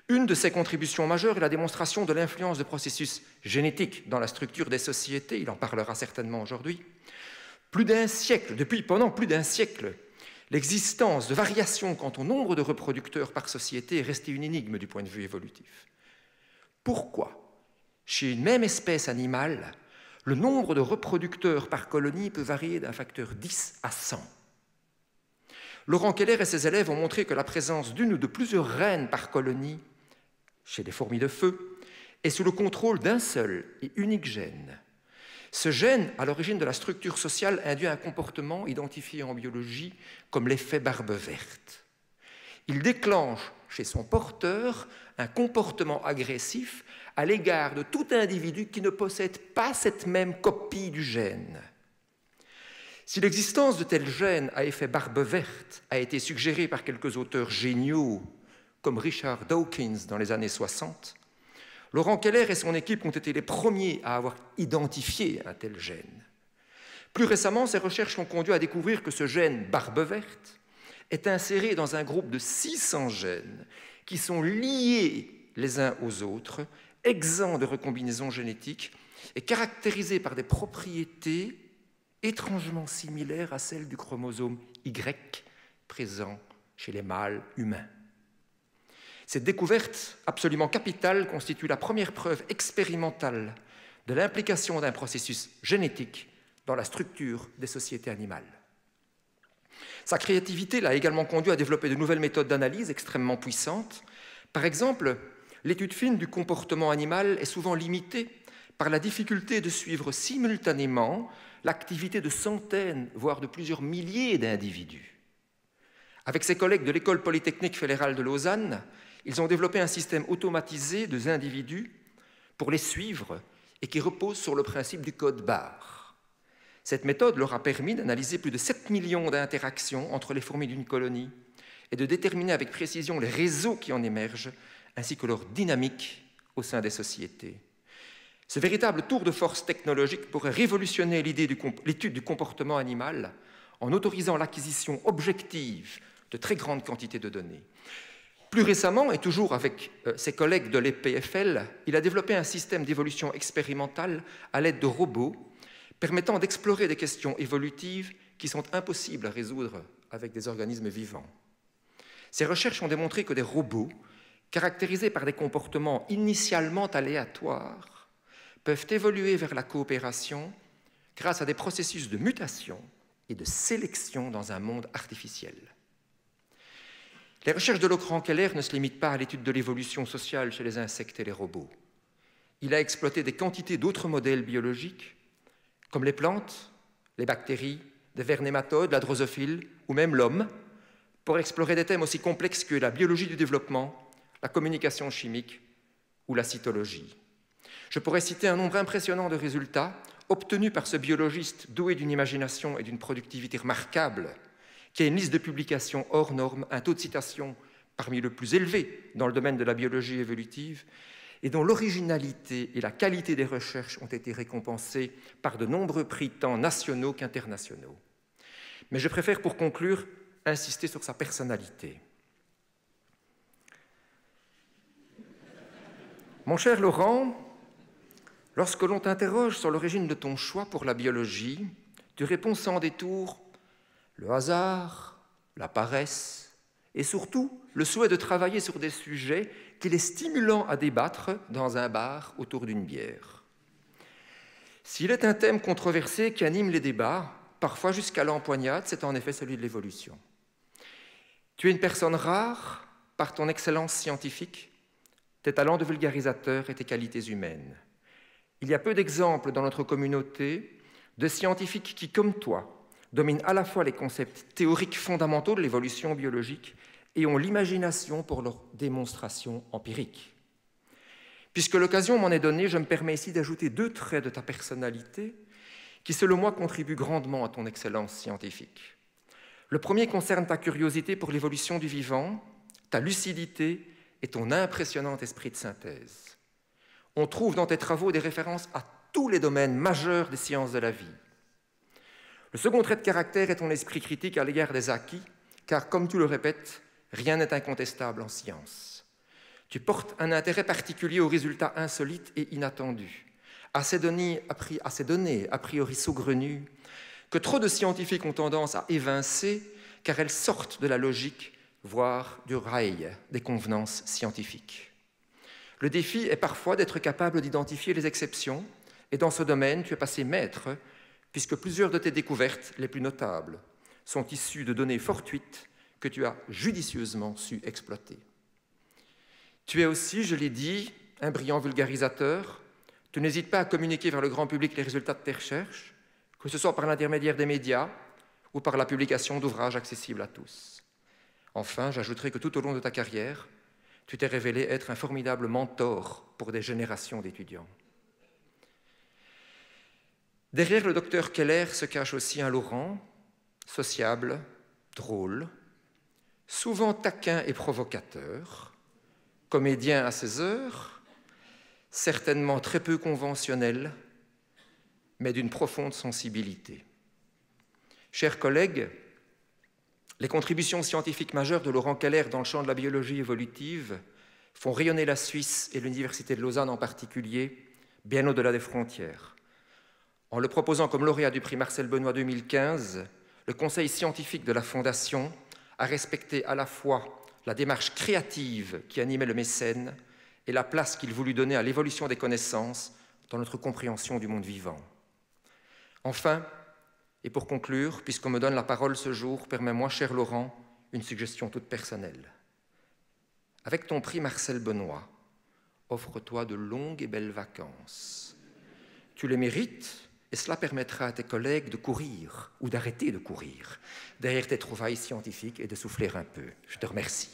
Une de ses contributions majeures est la démonstration de l'influence de processus génétiques dans la structure des sociétés, il en parlera certainement aujourd'hui. Pendant plus d'un siècle, l'existence de variations quant au nombre de reproducteurs par société est restée une énigme du point de vue évolutif. Pourquoi, chez une même espèce animale, le nombre de reproducteurs par colonie peut varier d'un facteur 10 à 100 ? Laurent Keller et ses élèves ont montré que la présence d'une ou de plusieurs reines par colonie chez les fourmis de feu est sous le contrôle d'un seul et unique gène. Ce gène, à l'origine de la structure sociale, induit un comportement identifié en biologie comme l'effet barbe verte. Il déclenche chez son porteur un comportement agressif à l'égard de tout individu qui ne possède pas cette même copie du gène. Si l'existence de tels gènes à effet barbe verte a été suggérée par quelques auteurs géniaux, comme Richard Dawkins dans les années 60, Laurent Keller et son équipe ont été les premiers à avoir identifié un tel gène. Plus récemment, ces recherches ont conduit à découvrir que ce gène barbe verte est inséré dans un groupe de 600 gènes qui sont liés les uns aux autres, exempts de recombinaisons génétiques et caractérisés par des propriétés étrangement similaires à celles du chromosome Y présent chez les mâles humains. Cette découverte absolument capitale constitue la première preuve expérimentale de l'implication d'un processus génétique dans la structure des sociétés animales. Sa créativité l'a également conduit à développer de nouvelles méthodes d'analyse extrêmement puissantes. Par exemple, l'étude fine du comportement animal est souvent limitée par la difficulté de suivre simultanément l'activité de centaines, voire de plusieurs milliers d'individus. Avec ses collègues de l'École polytechnique fédérale de Lausanne, ils ont développé un système automatisé de individus pour les suivre et qui repose sur le principe du code barre. Cette méthode leur a permis d'analyser plus de 7 millions d'interactions entre les fourmis d'une colonie et de déterminer avec précision les réseaux qui en émergent ainsi que leur dynamique au sein des sociétés. Ce véritable tour de force technologique pourrait révolutionner l'étude du comportement animal en autorisant l'acquisition objective de très grandes quantités de données. Plus récemment, et toujours avec ses collègues de l'EPFL, il a développé un système d'évolution expérimentale à l'aide de robots permettant d'explorer des questions évolutives qui sont impossibles à résoudre avec des organismes vivants. Ces recherches ont démontré que des robots, caractérisés par des comportements initialement aléatoires, peuvent évoluer vers la coopération grâce à des processus de mutation et de sélection dans un monde artificiel. Les recherches de Laurent Keller ne se limitent pas à l'étude de l'évolution sociale chez les insectes et les robots. Il a exploité des quantités d'autres modèles biologiques, comme les plantes, les bactéries, des vers nématodes, la drosophile ou même l'homme, pour explorer des thèmes aussi complexes que la biologie du développement, la communication chimique ou la cytologie. Je pourrais citer un nombre impressionnant de résultats obtenus par ce biologiste doué d'une imagination et d'une productivité remarquable, qui a une liste de publications hors normes, un taux de citation parmi le plus élevé dans le domaine de la biologie évolutive, et dont l'originalité et la qualité des recherches ont été récompensées par de nombreux prix tant nationaux qu'internationaux. Mais je préfère, pour conclure, insister sur sa personnalité. Mon cher Laurent, lorsque l'on t'interroge sur l'origine de ton choix pour la biologie, tu réponds sans détour le hasard, la paresse et surtout le souhait de travailler sur des sujets qu'il est stimulant à débattre dans un bar autour d'une bière. S'il est un thème controversé qui anime les débats, parfois jusqu'à l'empoignade, c'est en effet celui de l'évolution. Tu es une personne rare par ton excellence scientifique, tes talents de vulgarisateur et tes qualités humaines. Il y a peu d'exemples dans notre communauté de scientifiques qui, comme toi, dominent à la fois les concepts théoriques fondamentaux de l'évolution biologique et ont l'imagination pour leur démonstration empirique. Puisque l'occasion m'en est donnée, je me permets ici d'ajouter 2 traits de ta personnalité qui, selon moi, contribuent grandement à ton excellence scientifique. Le premier concerne ta curiosité pour l'évolution du vivant, ta lucidité et ton impressionnant esprit de synthèse. On trouve dans tes travaux des références à tous les domaines majeurs des sciences de la vie. Le second trait de caractère est ton esprit critique à l'égard des acquis, car, comme tu le répètes, rien n'est incontestable en science. Tu portes un intérêt particulier aux résultats insolites et inattendus, à ces données a priori saugrenues, que trop de scientifiques ont tendance à évincer, car elles sortent de la logique, voire du rail des convenances scientifiques. Le défi est parfois d'être capable d'identifier les exceptions, et dans ce domaine, tu es passé maître, puisque plusieurs de tes découvertes les plus notables sont issues de données fortuites que tu as judicieusement su exploiter. Tu es aussi, je l'ai dit, un brillant vulgarisateur. Tu n'hésites pas à communiquer vers le grand public les résultats de tes recherches, que ce soit par l'intermédiaire des médias ou par la publication d'ouvrages accessibles à tous. Enfin, j'ajouterai que tout au long de ta carrière, tu t'es révélé être un formidable mentor pour des générations d'étudiants. Derrière le docteur Keller se cache aussi un Laurent, sociable, drôle, souvent taquin et provocateur, comédien à ses heures, certainement très peu conventionnel, mais d'une profonde sensibilité. Chers collègues, les contributions scientifiques majeures de Laurent Keller dans le champ de la biologie évolutive font rayonner la Suisse et l'Université de Lausanne en particulier, bien au-delà des frontières. En le proposant comme lauréat du prix Marcel Benoît 2015, le conseil scientifique de la Fondation a respecté à la fois la démarche créative qui animait le mécène et la place qu'il voulut donner à l'évolution des connaissances dans notre compréhension du monde vivant. Enfin, et pour conclure, puisqu'on me donne la parole ce jour, permets-moi, cher Laurent, une suggestion toute personnelle. Avec ton prix Marcel Benoît, offre-toi de longues et belles vacances. Tu les mérites, et cela permettra à tes collègues de courir, ou d'arrêter de courir, derrière tes trouvailles scientifiques et de souffler un peu. Je te remercie.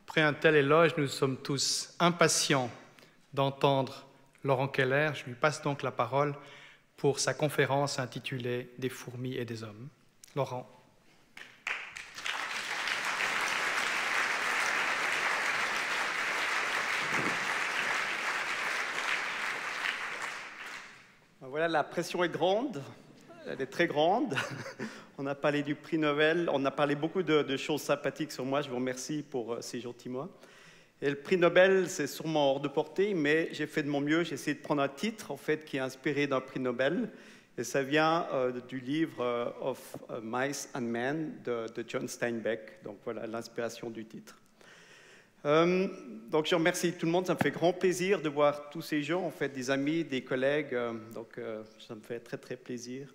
Après un tel éloge, nous sommes tous impatients d'entendre Laurent Keller. Je lui passe donc la parole pour sa conférence intitulée « Des fourmis et des hommes ». Laurent. Voilà, la pression est grande, elle est très grande. On a parlé du prix Nobel, on a parlé beaucoup de choses sympathiques sur moi, je vous remercie pour ces gentils mots. Et le prix Nobel, c'est sûrement hors de portée, mais j'ai fait de mon mieux, j'ai essayé de prendre un titre, en fait, qui est inspiré d'un prix Nobel, et ça vient du livre Of Mice and Men de John Steinbeck, donc voilà l'inspiration du titre. Donc je remercie tout le monde, ça me fait grand plaisir de voir tous ces gens, en fait, des amis, des collègues, donc ça me fait très très plaisir.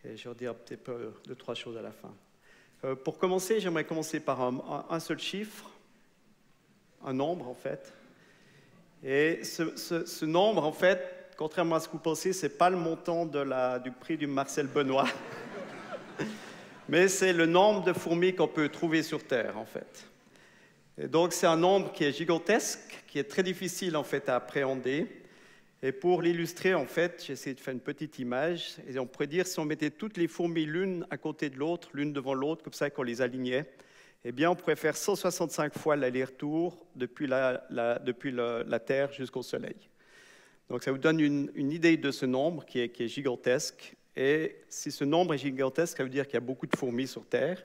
Et je vais dire peut-être 2 ou 3 choses à la fin. Pour commencer, j'aimerais commencer par un seul chiffre, un nombre en fait. Et ce nombre, en fait, contrairement à ce que vous pensez, ce n'est pas le montant du prix du Marcel Benoît, mais c'est le nombre de fourmis qu'on peut trouver sur Terre, en fait. Et donc c'est un nombre qui est gigantesque, qui est très difficile en fait à appréhender. Et pour l'illustrer, en fait, j'ai essayé de faire une petite image. Et on pourrait dire, si on mettait toutes les fourmis l'une à côté de l'autre, l'une devant l'autre, comme ça qu'on les alignait, eh bien, on pourrait faire 165 fois l'aller-retour depuis la Terre jusqu'au Soleil. Donc, ça vous donne une idée de ce nombre qui est gigantesque. Et si ce nombre est gigantesque, ça veut dire qu'il y a beaucoup de fourmis sur Terre.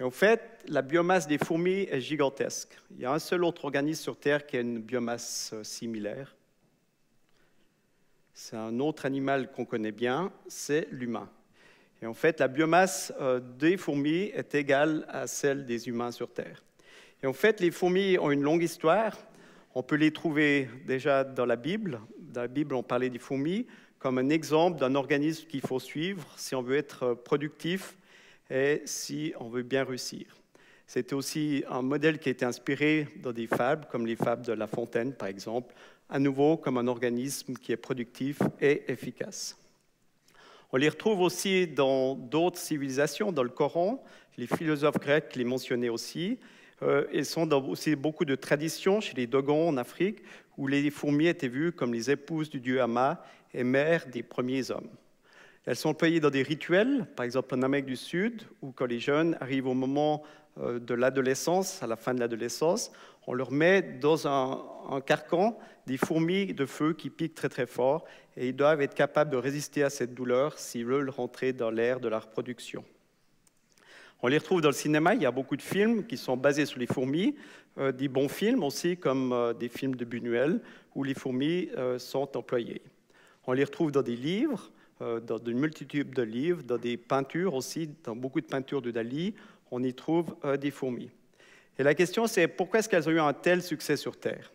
Et en fait, la biomasse des fourmis est gigantesque. Il y a un seul autre organisme sur Terre qui a une biomasse similaire. C'est un autre animal qu'on connaît bien, c'est l'humain. Et en fait, la biomasse des fourmis est égale à celle des humains sur Terre. Et en fait, les fourmis ont une longue histoire. On peut les trouver déjà dans la Bible. Dans la Bible, on parlait des fourmis comme un exemple d'un organisme qu'il faut suivre si on veut être productif et si on veut bien réussir. C'était aussi un modèle qui a été inspiré dans des fables, comme les fables de La Fontaine, par exemple, à nouveau comme un organisme qui est productif et efficace. On les retrouve aussi dans d'autres civilisations, dans le Coran. Les philosophes grecs les mentionnaient aussi. Ils sont dans aussi beaucoup de traditions chez les Dogons en Afrique, où les fourmis étaient vues comme les épouses du dieu Ama et mères des premiers hommes. Elles sont employées dans des rituels, par exemple en Amérique du Sud, où quand les jeunes arrivent au moment de l'adolescence, à la fin de l'adolescence, on leur met dans un carcan des fourmis de feu qui piquent très très fort et ils doivent être capables de résister à cette douleur s'ils veulent rentrer dans l'ère de la reproduction. On les retrouve dans le cinéma, il y a beaucoup de films qui sont basés sur les fourmis, des bons films aussi comme des films de Buñuel où les fourmis sont employées. On les retrouve dans des livres, dans une multitude de livres, dans des peintures aussi, dans beaucoup de peintures de Dali, on y trouve des fourmis. Et la question, c'est pourquoi est-ce qu'elles ont eu un tel succès sur Terre?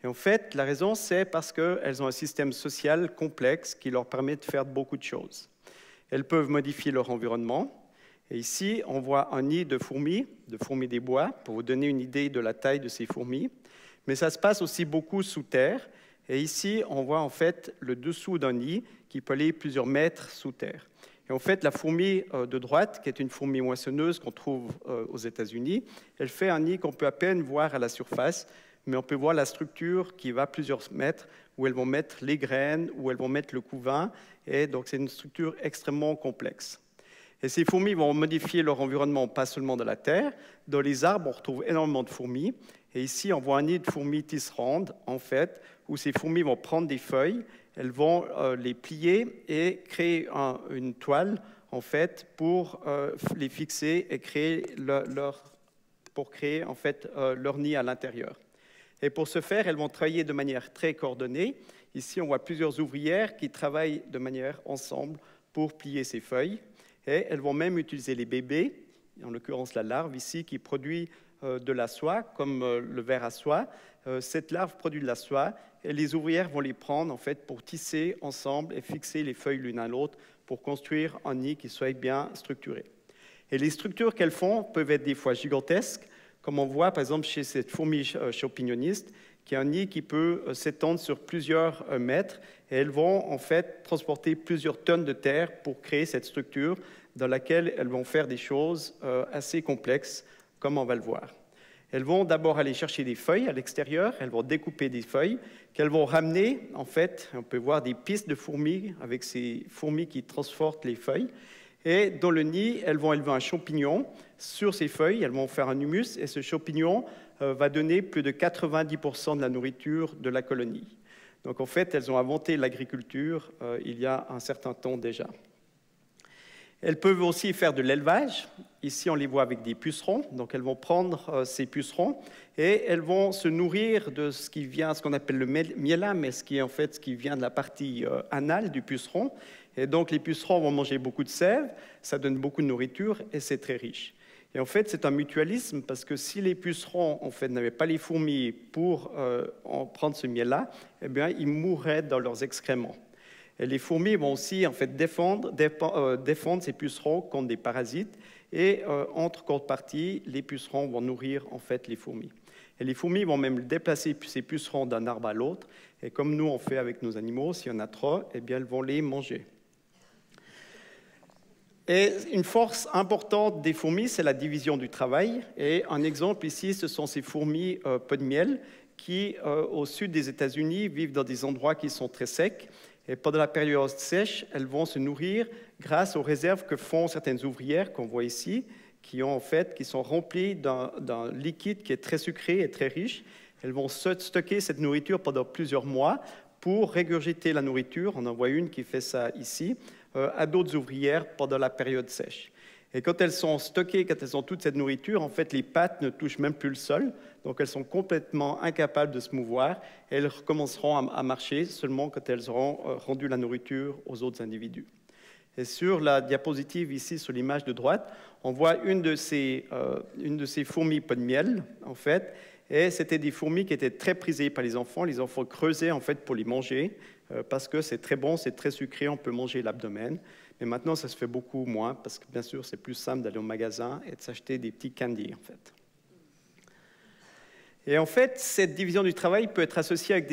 Et en fait, la raison, c'est parce qu'elles ont un système social complexe qui leur permet de faire beaucoup de choses. Elles peuvent modifier leur environnement. Et ici, on voit un nid de fourmis des bois, pour vous donner une idée de la taille de ces fourmis. Mais ça se passe aussi beaucoup sous terre. Et ici, on voit en fait le dessous d'un nid qui peut aller plusieurs mètres sous terre. Et en fait, la fourmi de droite, qui est une fourmi moissonneuse qu'on trouve aux États-Unis, elle fait un nid qu'on peut à peine voir à la surface, mais on peut voir la structure qui va plusieurs mètres, où elles vont mettre les graines, où elles vont mettre le couvain. Et donc, c'est une structure extrêmement complexe. Et ces fourmis vont modifier leur environnement, pas seulement dans la terre. Dans les arbres, on retrouve énormément de fourmis. Et ici, on voit un nid de fourmis tisserandes, en fait, où ces fourmis vont prendre des feuilles, elles vont les plier et créer une toile, en fait, pour les fixer et créer leur nid à l'intérieur. Et pour ce faire, elles vont travailler de manière très coordonnée. Ici, on voit plusieurs ouvrières qui travaillent de manière ensemble pour plier ces feuilles. Et elles vont même utiliser les bébés, en l'occurrence la larve ici, qui produit de la soie, comme le ver à soie. Cette larve produit de la soie et les ouvrières vont les prendre en fait, pour tisser ensemble et fixer les feuilles l'une à l'autre pour construire un nid qui soit bien structuré. Et les structures qu'elles font peuvent être des fois gigantesques, comme on voit par exemple chez cette fourmi champignoniste, qui a un nid qui peut s'étendre sur plusieurs mètres. Et elles vont en fait transporter plusieurs tonnes de terre pour créer cette structure dans laquelle elles vont faire des choses assez complexes, comme on va le voir. Elles vont d'abord aller chercher des feuilles à l'extérieur, elles vont découper des feuilles qu'elles vont ramener, en fait, on peut voir des pistes de fourmis avec ces fourmis qui transportent les feuilles. Et dans le nid, elles vont élever un champignon sur ces feuilles, elles vont faire un humus et ce champignon va donner plus de 90% de la nourriture de la colonie. Donc en fait, elles ont inventé l'agriculture il y a un certain temps déjà. Elles peuvent aussi faire de l'élevage. Ici, on les voit avec des pucerons. Donc, elles vont prendre ces pucerons et elles vont se nourrir de ce qui vient, ce qu'on appelle le miella, mais ce qui est en fait ce qui vient de la partie anale du puceron. Et donc, les pucerons vont manger beaucoup de sève, ça donne beaucoup de nourriture et c'est très riche. Et en fait, c'est un mutualisme parce que si les pucerons en fait, n'avaient pas les fourmis pour en prendre ce miel-là, eh bien, ils mourraient dans leurs excréments. Et les fourmis vont aussi en fait, défendre ces pucerons contre des parasites et entre contreparties, les pucerons vont nourrir en fait, les fourmis. Et les fourmis vont même déplacer ces pucerons d'un arbre à l'autre et comme nous on fait avec nos animaux, s'il y en a trop, eh bien, elles vont les manger. Et une force importante des fourmis, c'est la division du travail. Et un exemple ici, ce sont ces fourmis pot de miel qui, au sud des États-Unis, vivent dans des endroits qui sont très secs. Et pendant la période sèche, elles vont se nourrir grâce aux réserves que font certaines ouvrières qu'on voit ici, qui sont remplies d'un liquide qui est très sucré et très riche. Elles vont stocker cette nourriture pendant plusieurs mois pour régurgiter la nourriture. On en voit une qui fait ça ici, à d'autres ouvrières pendant la période sèche. Et quand elles sont stockées, quand elles ont toute cette nourriture, en fait, les pattes ne touchent même plus le sol. Donc, elles sont complètement incapables de se mouvoir. Et elles recommenceront à marcher seulement quand elles auront rendu la nourriture aux autres individus. Et sur la diapositive ici, sur l'image de droite, on voit une de ces fourmis pot de miel, en fait. Et c'était des fourmis qui étaient très prisées par les enfants. Les enfants creusaient, en fait, pour les manger, parce que c'est très bon, c'est très sucré, on peut manger l'abdomen. Mais maintenant, ça se fait beaucoup moins, parce que, bien sûr, c'est plus simple d'aller au magasin et de s'acheter des petits candies, en fait. Et en fait, cette division du travail peut être associée avec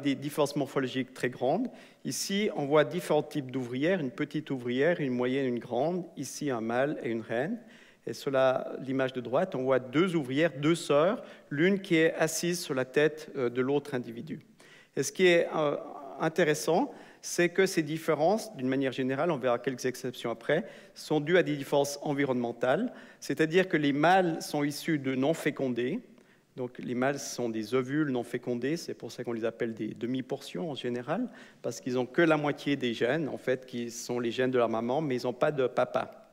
des différences morphologiques très grandes. Ici, on voit différents types d'ouvrières, une petite ouvrière, une moyenne, une grande. Ici, un mâle et une reine. Et sur l'image de droite, on voit deux ouvrières, deux sœurs, l'une qui est assise sur la tête de l'autre individu. Et ce qui est intéressant, c'est que ces différences, d'une manière générale, on verra quelques exceptions après, sont dues à des différences environnementales, c'est-à-dire que les mâles sont issus de non fécondés. Donc, les mâles sont des ovules non fécondés, c'est pour ça qu'on les appelle des demi-portions en général, parce qu'ils n'ont que la moitié des gènes, en fait, qui sont les gènes de leur maman, mais ils n'ont pas de papa.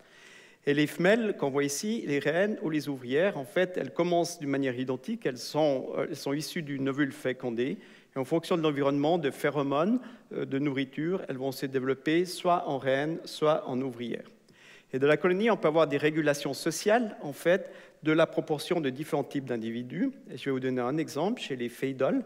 Et les femelles, qu'on voit ici, les reines ou les ouvrières, en fait, elles commencent d'une manière identique, elles sont issues d'une ovule fécondée, et en fonction de l'environnement, de phéromones, de nourriture, elles vont se développer soit en reines, soit en ouvrières. Et de la colonie, on peut avoir des régulations sociales, en fait, de la proportion de différents types d'individus. Et je vais vous donner un exemple chez les Feidols.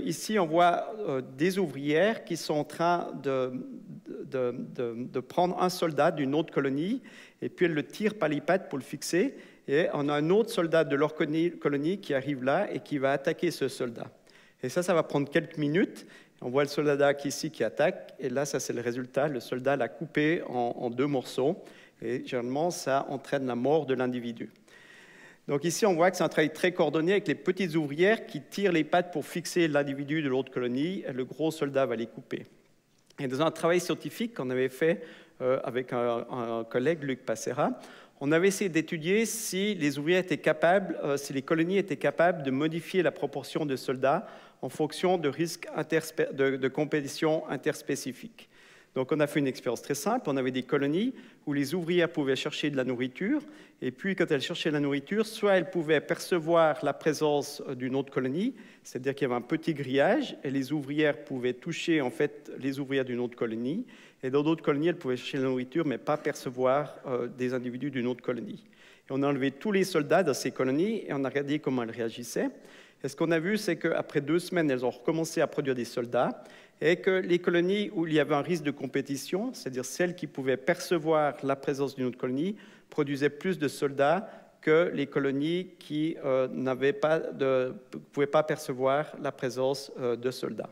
Ici, on voit des ouvrières qui sont en train de prendre un soldat d'une autre colonie, et puis elles le tirent par les pattes pour le fixer. Et on a un autre soldat de leur colonie qui arrive là et qui va attaquer ce soldat. Et ça va prendre quelques minutes. On voit le soldat ici qui attaque, et là, ça c'est le résultat. Le soldat l'a coupé en deux morceaux, et généralement, ça entraîne la mort de l'individu. Donc ici, on voit que c'est un travail très coordonné avec les petites ouvrières qui tirent les pattes pour fixer l'individu de l'autre colonie, et le gros soldat va les couper. Et dans un travail scientifique qu'on avait fait avec un collègue, Luc Passera, on avait essayé d'étudier si les ouvriers étaient capables, si les colonies étaient capables de modifier la proportion de soldats en fonction de risques de compétition interspécifiques. Donc, on a fait une expérience très simple. On avait des colonies où les ouvrières pouvaient chercher de la nourriture. Et puis, quand elles cherchaient de la nourriture, soit elles pouvaient percevoir la présence d'une autre colonie, c'est-à-dire qu'il y avait un petit grillage, et les ouvrières pouvaient toucher, en fait, les ouvrières d'une autre colonie. Et dans d'autres colonies, elles pouvaient chercher de la nourriture, mais pas percevoir des individus d'une autre colonie. Et on a enlevé tous les soldats dans ces colonies, et on a regardé comment elles réagissaient. Et ce qu'on a vu, c'est qu'après 2 semaines, elles ont recommencé à produire des soldats, et que les colonies où il y avait un risque de compétition, c'est-à-dire celles qui pouvaient percevoir la présence d'une autre colonie, produisaient plus de soldats que les colonies qui ne pouvaient pas percevoir la présence de soldats.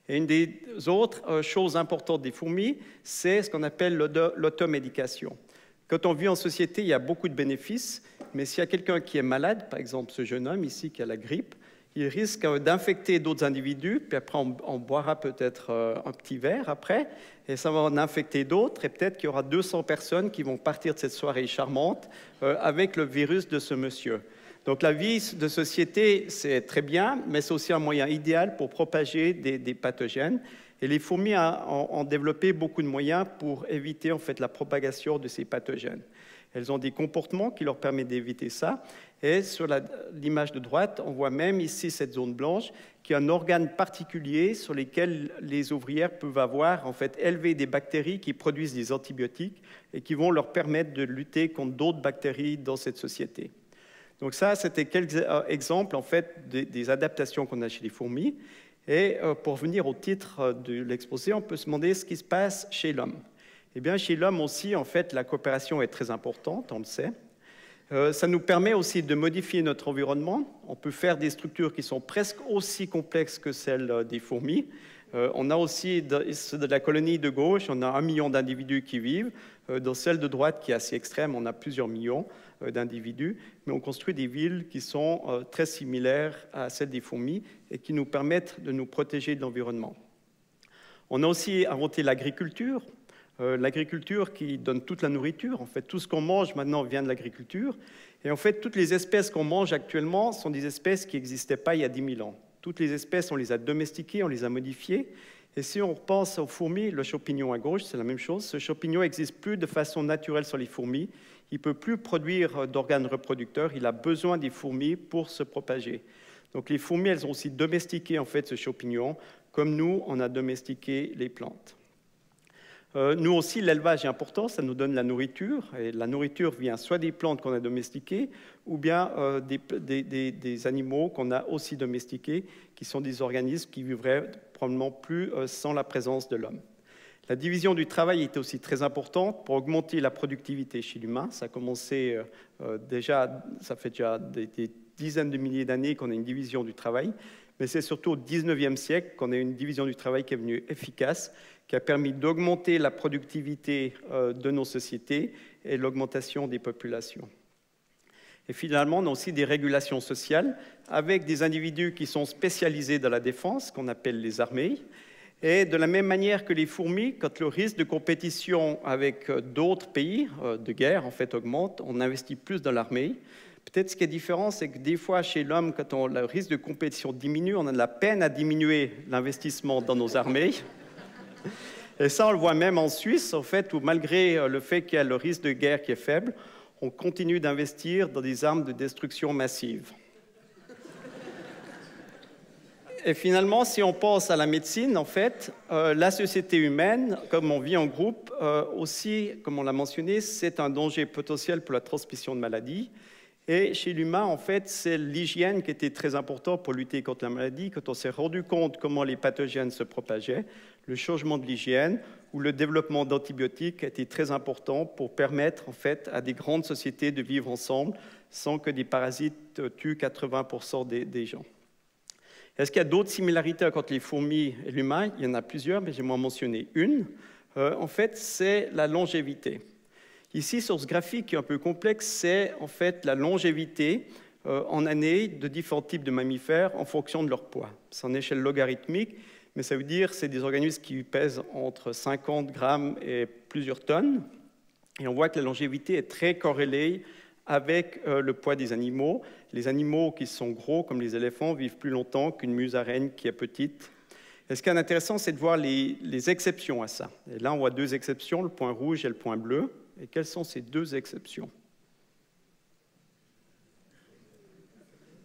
Et une des autres choses importantes des fourmis, c'est ce qu'on appelle l'automédication. Quand on vit en société, il y a beaucoup de bénéfices, mais s'il y a quelqu'un qui est malade, par exemple ce jeune homme ici qui a la grippe, il risque d'infecter d'autres individus, puis après on boira peut-être un petit verre après, et ça va en infecter d'autres, et peut-être qu'il y aura 200 personnes qui vont partir de cette soirée charmante avec le virus de ce monsieur. Donc la vie de société, c'est très bien, mais c'est aussi un moyen idéal pour propager des pathogènes. Et les fourmis ont développé beaucoup de moyens pour éviter en fait la propagation de ces pathogènes. Elles ont des comportements qui leur permettent d'éviter ça. Et sur l'image de droite, on voit même ici cette zone blanche qui est un organe particulier sur lequel les ouvrières peuvent avoir en fait élevé des bactéries qui produisent des antibiotiques et qui vont leur permettre de lutter contre d'autres bactéries dans cette société. Donc ça, c'était quelques exemples en fait des adaptations qu'on a chez les fourmis. Et pour venir au titre de l'exposé, on peut se demander ce qui se passe chez l'homme. Eh bien, chez l'homme aussi, en fait, la coopération est très importante, on le sait. Ça nous permet aussi de modifier notre environnement. On peut faire des structures qui sont presque aussi complexes que celles des fourmis. On a aussi, de la colonie de gauche, on a 1 million d'individus qui vivent. Dans celle de droite, qui est assez extrême, on a plusieurs millions d'individus. Mais on construit des villes qui sont très similaires à celles des fourmis et qui nous permettent de nous protéger de l'environnement. On a aussi inventé l'agriculture. L'agriculture qui donne toute la nourriture. En fait, tout ce qu'on mange maintenant vient de l'agriculture. Et en fait, toutes les espèces qu'on mange actuellement sont des espèces qui n'existaient pas il y a 10 000 ans. Toutes les espèces, on les a domestiquées, on les a modifiées. Et si on repense aux fourmis, le champignon à gauche, c'est la même chose. Ce champignon n'existe plus de façon naturelle sur les fourmis. Il ne peut plus produire d'organes reproducteurs. Il a besoin des fourmis pour se propager. Donc les fourmis, elles ont aussi domestiqué en fait, ce champignon, comme nous, on a domestiqué les plantes. Nous aussi, l'élevage est important, ça nous donne la nourriture, et la nourriture vient soit des plantes qu'on a domestiquées, ou bien des animaux qu'on a aussi domestiqués, qui sont des organismes qui vivraient probablement plus sans la présence de l'homme. La division du travail était aussi très importante pour augmenter la productivité chez l'humain. Ça a commencé déjà, ça fait déjà des dizaines de milliers d'années qu'on a une division du travail, mais c'est surtout au XIXe siècle qu'on a une division du travail qui est venue efficace, qui a permis d'augmenter la productivité de nos sociétés et l'augmentation des populations. Et finalement, on a aussi des régulations sociales avec des individus qui sont spécialisés dans la défense, qu'on appelle les armées. Et de la même manière que les fourmis, quand le risque de compétition avec d'autres pays de guerre en fait augmente, on investit plus dans l'armée. Peut-être ce qui est différent, c'est que des fois, chez l'homme, quand le risque de compétition diminue, on a de la peine à diminuer l'investissement dans nos armées. Et ça, on le voit même en Suisse, en fait, où malgré le fait qu'il y a le risque de guerre qui est faible, on continue d'investir dans des armes de destruction massive. Et finalement, si on pense à la médecine, en fait, la société humaine, comme on vit en groupe, aussi, comme on l'a mentionné, c'est un danger potentiel pour la transmission de maladies. Et chez l'humain, en fait, c'est l'hygiène qui était très importante pour lutter contre la maladie. Quand on s'est rendu compte comment les pathogènes se propageaient, le changement de l'hygiène ou le développement d'antibiotiques a été très important pour permettre, en fait, à des grandes sociétés de vivre ensemble sans que des parasites tuent 80% des gens. Est-ce qu'il y a d'autres similarités entre les fourmis et l'humain? Il y en a plusieurs, mais j'aimerais en mentionner une. En fait, c'est la longévité. Ici, sur ce graphique qui est un peu complexe, c'est en fait la longévité en années de différents types de mammifères en fonction de leur poids. C'est en échelle logarithmique, mais ça veut dire que c'est des organismes qui pèsent entre 50 grammes et plusieurs tonnes. Et on voit que la longévité est très corrélée avec le poids des animaux. Les animaux qui sont gros, comme les éléphants, vivent plus longtemps qu'une musaraigne qui est petite. Et ce qui est intéressant, c'est de voir les exceptions à ça. Et là, on voit deux exceptions, le point rouge et le point bleu. Et quelles sont ces deux exceptions?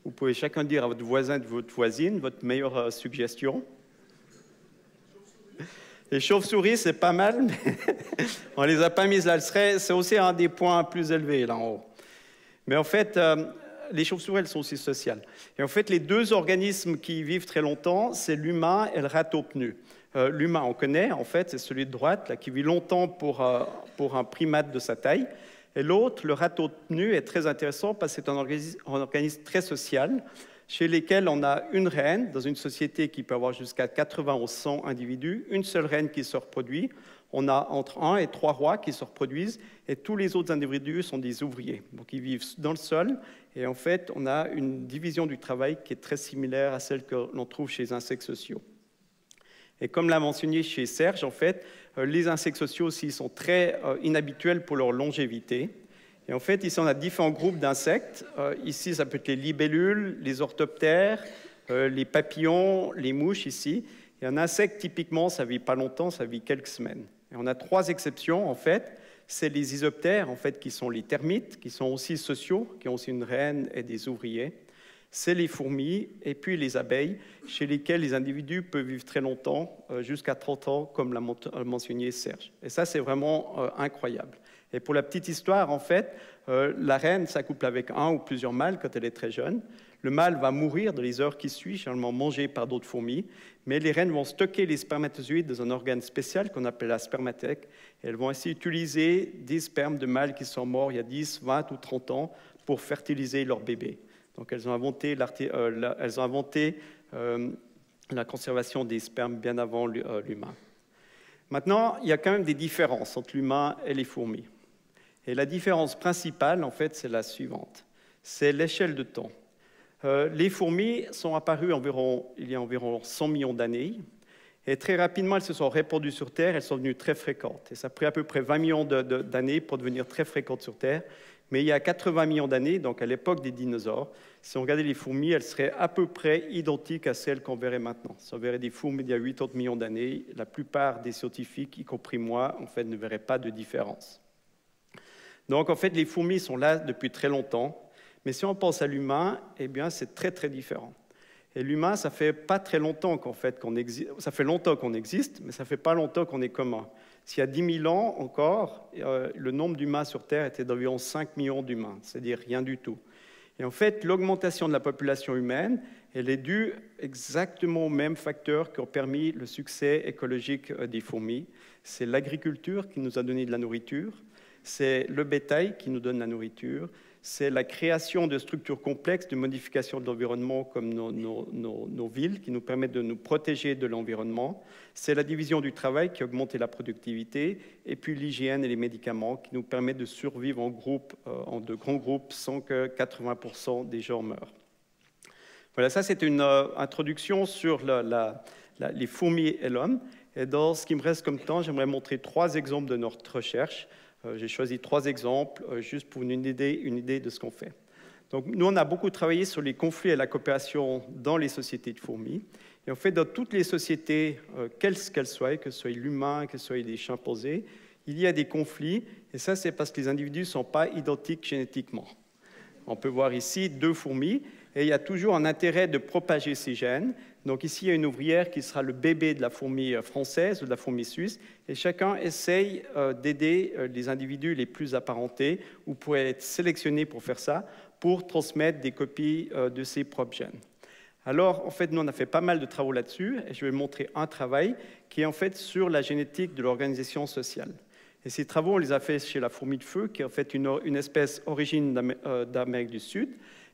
Vous pouvez chacun dire à votre voisin, de votre voisine, votre meilleure suggestion. Les chauves-souris, c'est pas mal, mais on ne les a pas mises là. C'est aussi un des points plus élevés, là en haut. Mais en fait, les chauves-souris, elles sont aussi sociales. Et en fait, les deux organismes qui vivent très longtemps, c'est l'humain et le râteau-pneu. L'humain, on connaît, en fait, c'est celui de droite, là, qui vit longtemps pour un primate de sa taille. Et l'autre, le râteau-pneu, est très intéressant parce que c'est un organisme très social, chez lesquels on a une reine, dans une société qui peut avoir jusqu'à 80 ou 100 individus, une seule reine qui se reproduit. On a entre 1 et 3 rois qui se reproduisent, et tous les autres individus sont des ouvriers. Donc ils vivent dans le sol, et en fait, on a une division du travail qui est très similaire à celle que l'on trouve chez les insectes sociaux. Et comme l'a mentionné chez Serge, en fait, les insectes sociaux aussi sont très inhabituels pour leur longévité. Et en fait, ici, on a différents groupes d'insectes. Ici, ça peut être les libellules, les orthoptères, les papillons, les mouches ici. Et un insecte, typiquement, ça ne vit pas longtemps, ça vit quelques semaines. Et on a 3 exceptions, en fait. C'est les isoptères, en fait, qui sont les termites, qui sont aussi sociaux, qui ont aussi une reine et des ouvriers. C'est les fourmis et puis les abeilles, chez lesquelles les individus peuvent vivre très longtemps, jusqu'à 30 ans, comme l'a mentionné Serge. Et ça, c'est vraiment incroyable. Et pour la petite histoire, en fait, la reine s'accouple avec un ou plusieurs mâles quand elle est très jeune. Le mâle va mourir dans les heures qui suivent, généralement mangé par d'autres fourmis, mais les reines vont stocker les spermatozoïdes dans un organe spécial qu'on appelle la spermathèque. Et elles vont ainsi utiliser des spermes de mâles qui sont morts il y a 10, 20 ou 30 ans pour fertiliser leur bébé. Donc elles ont inventé la conservation des spermes bien avant l'humain. Maintenant, il y a quand même des différences entre l'humain et les fourmis. Et la différence principale, en fait, c'est la suivante. C'est l'échelle de temps. Les fourmis sont apparues il y a environ 100 millions d'années. Et très rapidement, elles se sont répandues sur Terre, elles sont devenues très fréquentes. Et ça a pris à peu près 20 millions d'années pour devenir très fréquentes sur Terre. Mais il y a 80 millions d'années, donc à l'époque des dinosaures, si on regardait les fourmis, elles seraient à peu près identiques à celles qu'on verrait maintenant. Si on verrait des fourmis d'il y a 80 millions d'années, la plupart des scientifiques, y compris moi, en fait, ne verraient pas de différence. Donc, en fait, les fourmis sont là depuis très longtemps. Mais si on pense à l'humain, eh bien, c'est très, très différent. Et l'humain, ça fait pas très longtemps qu'on existe. Ça fait longtemps qu'on existe, mais ça fait pas longtemps qu'on est commun. S'il y a 10 000 ans encore, le nombre d'humains sur Terre était d'environ 5 millions d'humains, c'est-à-dire rien du tout. Et en fait, l'augmentation de la population humaine, elle est due exactement aux mêmes facteurs qui ont permis le succès écologique des fourmis. C'est l'agriculture qui nous a donné de la nourriture, c'est le bétail qui nous donne la nourriture, c'est la création de structures complexes de modification de l'environnement comme nos villes qui nous permettent de nous protéger de l'environnement, c'est la division du travail qui a augmenté la productivité, et puis l'hygiène et les médicaments qui nous permettent de survivre en groupe, en de grands groupes, sans que 80% des gens meurent. Voilà, ça c'est une introduction sur les fourmis et l'homme. Et dans ce qui me reste comme temps, j'aimerais montrer 3 exemples de notre recherche. J'ai choisi 3 exemples juste pour une idée de ce qu'on fait. Donc, nous, on a beaucoup travaillé sur les conflits et la coopération dans les sociétés de fourmis. Et en fait, dans toutes les sociétés, quelles qu'elles soient, que ce soit l'humain, que ce soit des chimpanzés, il y a des conflits. Et ça, c'est parce que les individus ne sont pas identiques génétiquement. On peut voir ici 2 fourmis. Et il y a toujours un intérêt de propager ces gènes. Donc ici, il y a une ouvrière qui sera le bébé de la fourmi française ou de la fourmi suisse. Et chacun essaye d'aider les individus les plus apparentés ou pourrait être sélectionné pour faire ça, pour transmettre des copies de ses propres gènes. Alors, en fait, nous, on a fait pas mal de travaux là-dessus. Et je vais montrer un travail qui est en fait sur la génétique de l'organisation sociale. Et ces travaux, on les a faits chez la fourmi de feu, qui est en fait une espèce origine d'Amérique du Sud.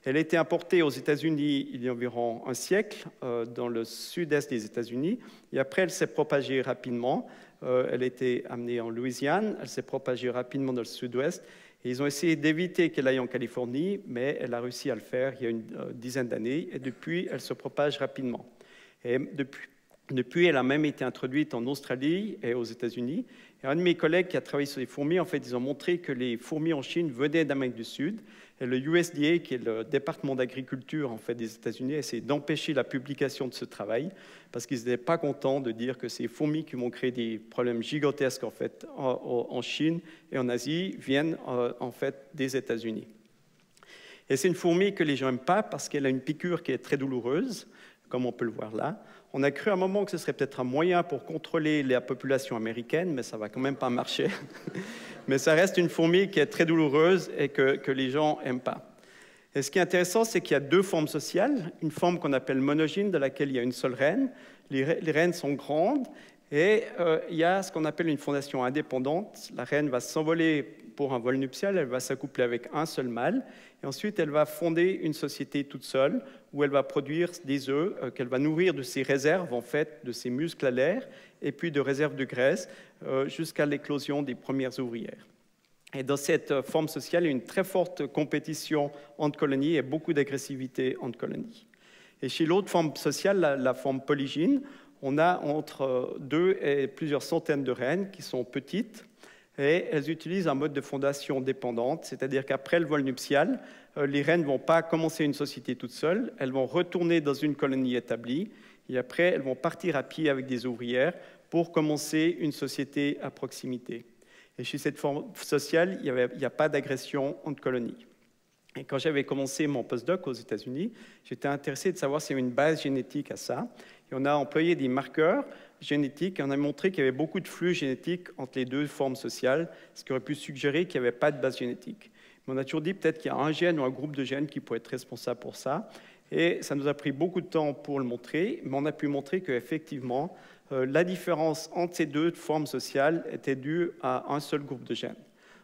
Elle a été importée aux États-Unis il y a environ un siècle, dans le sud-est des États-Unis. Et après, elle s'est propagée rapidement. Elle a été amenée en Louisiane. Elle s'est propagée rapidement dans le sud-ouest. Et ils ont essayé d'éviter qu'elle aille en Californie, mais elle a réussi à le faire il y a une dizaine d'années. Et depuis, elle se propage rapidement. Et depuis, elle a même été introduite en Australie et aux États-Unis. Et un de mes collègues qui a travaillé sur les fourmis, en fait, ils ont montré que les fourmis en Chine venaient d'Amérique du Sud. Et le USDA, qui est le département d'agriculture en fait, des États-Unis, a essayé d'empêcher la publication de ce travail parce qu'ils n'étaient pas contents de dire que ces fourmis qui vont créer des problèmes gigantesques en, fait, en Chine et en Asie viennent en fait, des États-Unis. Et c'est une fourmi que les gens n'aiment pas parce qu'elle a une piqûre qui est très douloureuse, comme on peut le voir là. On a cru à un moment que ce serait peut-être un moyen pour contrôler la population américaine, mais ça ne va quand même pas marcher. Mais ça reste une fourmi qui est très douloureuse et que les gens n'aiment pas. Et ce qui est intéressant, c'est qu'il y a 2 formes sociales. Une forme qu'on appelle monogyne, de laquelle il y a une seule reine. Les reines sont grandes. Et il y a ce qu'on appelle une fondation indépendante. La reine va s'envoler pour un vol nuptial, elle va s'accoupler avec un seul mâle. Et ensuite, elle va fonder une société toute seule où elle va produire des œufs qu'elle va nourrir de ses réserves, en fait, de ses muscles alaires, et puis de réserves de graisse, jusqu'à l'éclosion des premières ouvrières. Et dans cette forme sociale, il y a une très forte compétition entre colonies et beaucoup d'agressivité entre colonies. Et chez l'autre forme sociale, la forme polygyne, on a entre 2 et plusieurs centaines de reines qui sont petites, et elles utilisent un mode de fondation dépendante, c'est-à-dire qu'après le vol nuptial, les reines ne vont pas commencer une société toutes seules, elles vont retourner dans une colonie établie, et après, elles vont partir à pied avec des ouvrières pour commencer une société à proximité. Et chez cette forme sociale, il n'y a pas d'agression entre colonies. Et quand j'avais commencé mon postdoc aux États-Unis, j'étais intéressé de savoir s'il y avait une base génétique à ça. Et on a employé des marqueurs génétiques et on a montré qu'il y avait beaucoup de flux génétiques entre les 2 formes sociales, ce qui aurait pu suggérer qu'il n'y avait pas de base génétique. Mais on a toujours dit peut-être qu'il y a un gène ou un groupe de gènes qui pourrait être responsable pour ça. Et ça nous a pris beaucoup de temps pour le montrer, mais on a pu montrer qu'effectivement, la différence entre ces 2 formes sociales était due à un seul groupe de gènes.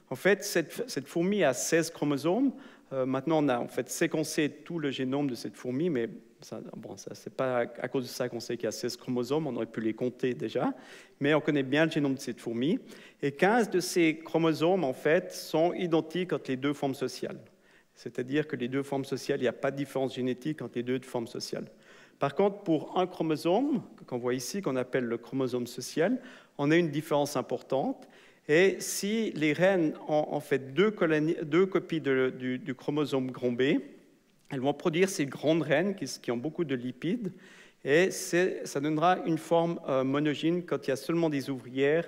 En fait, cette fourmi a 16 chromosomes. Maintenant, on a en fait séquencé tout le génome de cette fourmi, mais ce n'est pas à cause de ça qu'on sait qu'il y a 16 chromosomes, on aurait pu les compter déjà, mais on connaît bien le génome de cette fourmi. Et 15 de ces chromosomes, en fait, sont identiques entre les 2 formes sociales. C'est-à-dire que les 2 formes sociales, il n'y a pas de différence génétique entre les 2 formes sociales. Par contre, pour un chromosome, qu'on voit ici, qu'on appelle le chromosome social, on a une différence importante. Et si les reines ont en fait 2 copies du chromosome grand B, elles vont produire ces grandes reines qui ont beaucoup de lipides, et ça donnera une forme monogyne quand il y a seulement des ouvrières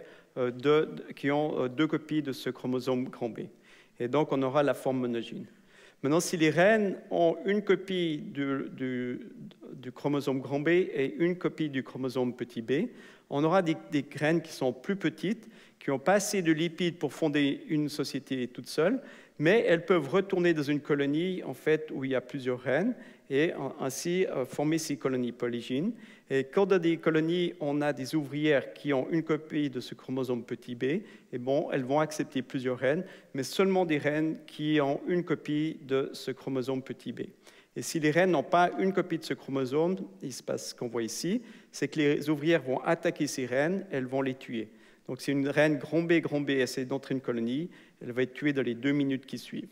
qui ont 2 copies de ce chromosome grand B. Et donc, on aura la forme monogyne. Maintenant, si les reines ont une copie du chromosome grand B et une copie du chromosome petit b, on aura des graines qui sont plus petites, qui n'ont pas assez de lipides pour fonder une société toute seule, mais elles peuvent retourner dans une colonie en fait, où il y a plusieurs reines et ainsi former ces colonies polygynes. Et quand dans des colonies, on a des ouvrières qui ont une copie de ce chromosome petit b, et bon, elles vont accepter plusieurs reines, mais seulement des reines qui ont une copie de ce chromosome petit b. Et si les reines n'ont pas une copie de ce chromosome, il se passe ce qu'on voit ici, c'est que les ouvrières vont attaquer ces reines, elles vont les tuer. Donc si une reine grand B essaie d'entrer une colonie, elle va être tuée dans les 2 minutes qui suivent.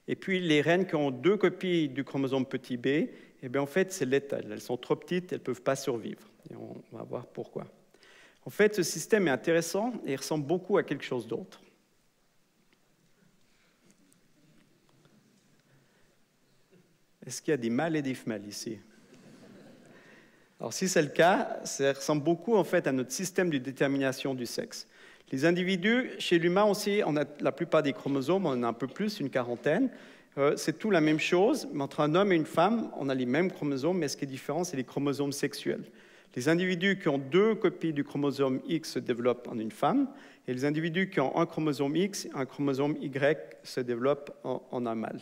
Et puis les reines qui ont 2 copies du chromosome petit b, eh bien, en fait c'est létal. Elles sont trop petites, elles ne peuvent pas survivre. Et on va voir pourquoi. En fait, ce système est intéressant et il ressemble beaucoup à quelque chose d'autre. Est-ce qu'il y a des mâles et des femelles ici? Alors, si c'est le cas, ça ressemble beaucoup en fait à notre système de détermination du sexe. Les individus, chez l'humain aussi, on a la plupart des chromosomes, on en a un peu plus, une quarantaine. C'est tout la même chose, mais entre un homme et une femme, on a les mêmes chromosomes, mais ce qui est différent, c'est les chromosomes sexuels. Les individus qui ont 2 copies du chromosome X se développent en une femme, et les individus qui ont un chromosome X, un chromosome Y se développent en un mâle.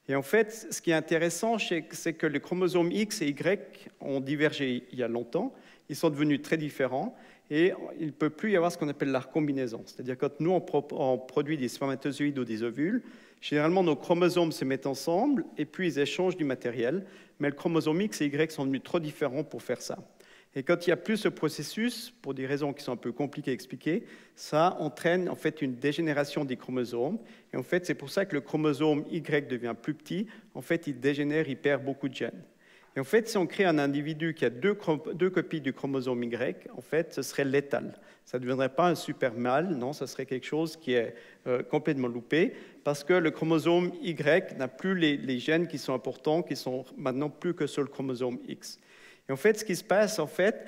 Et en fait, ce qui est intéressant, c'est que les chromosomes X et Y ont divergé il y a longtemps, ils sont devenus très différents, et il ne peut plus y avoir ce qu'on appelle la recombinaison. C'est-à-dire quand nous, on produit des spermatozoïdes ou des ovules, généralement nos chromosomes se mettent ensemble, et puis ils échangent du matériel, mais le chromosome X et Y sont devenus trop différents pour faire ça. Et quand il n'y a plus ce processus, pour des raisons qui sont un peu compliquées à expliquer, ça entraîne en fait une dégénération des chromosomes. Et en fait, c'est pour ça que le chromosome Y devient plus petit. En fait, il dégénère, il perd beaucoup de gènes. Et en fait, si on crée un individu qui a 2 copies du chromosome Y, en fait, ce serait létal. Ça ne deviendrait pas un super mâle, non, ce serait quelque chose qui est complètement loupé, parce que le chromosome Y n'a plus les gènes qui sont importants, qui sont maintenant plus que sur le chromosome X. Et en fait, ce qui se passe, en fait,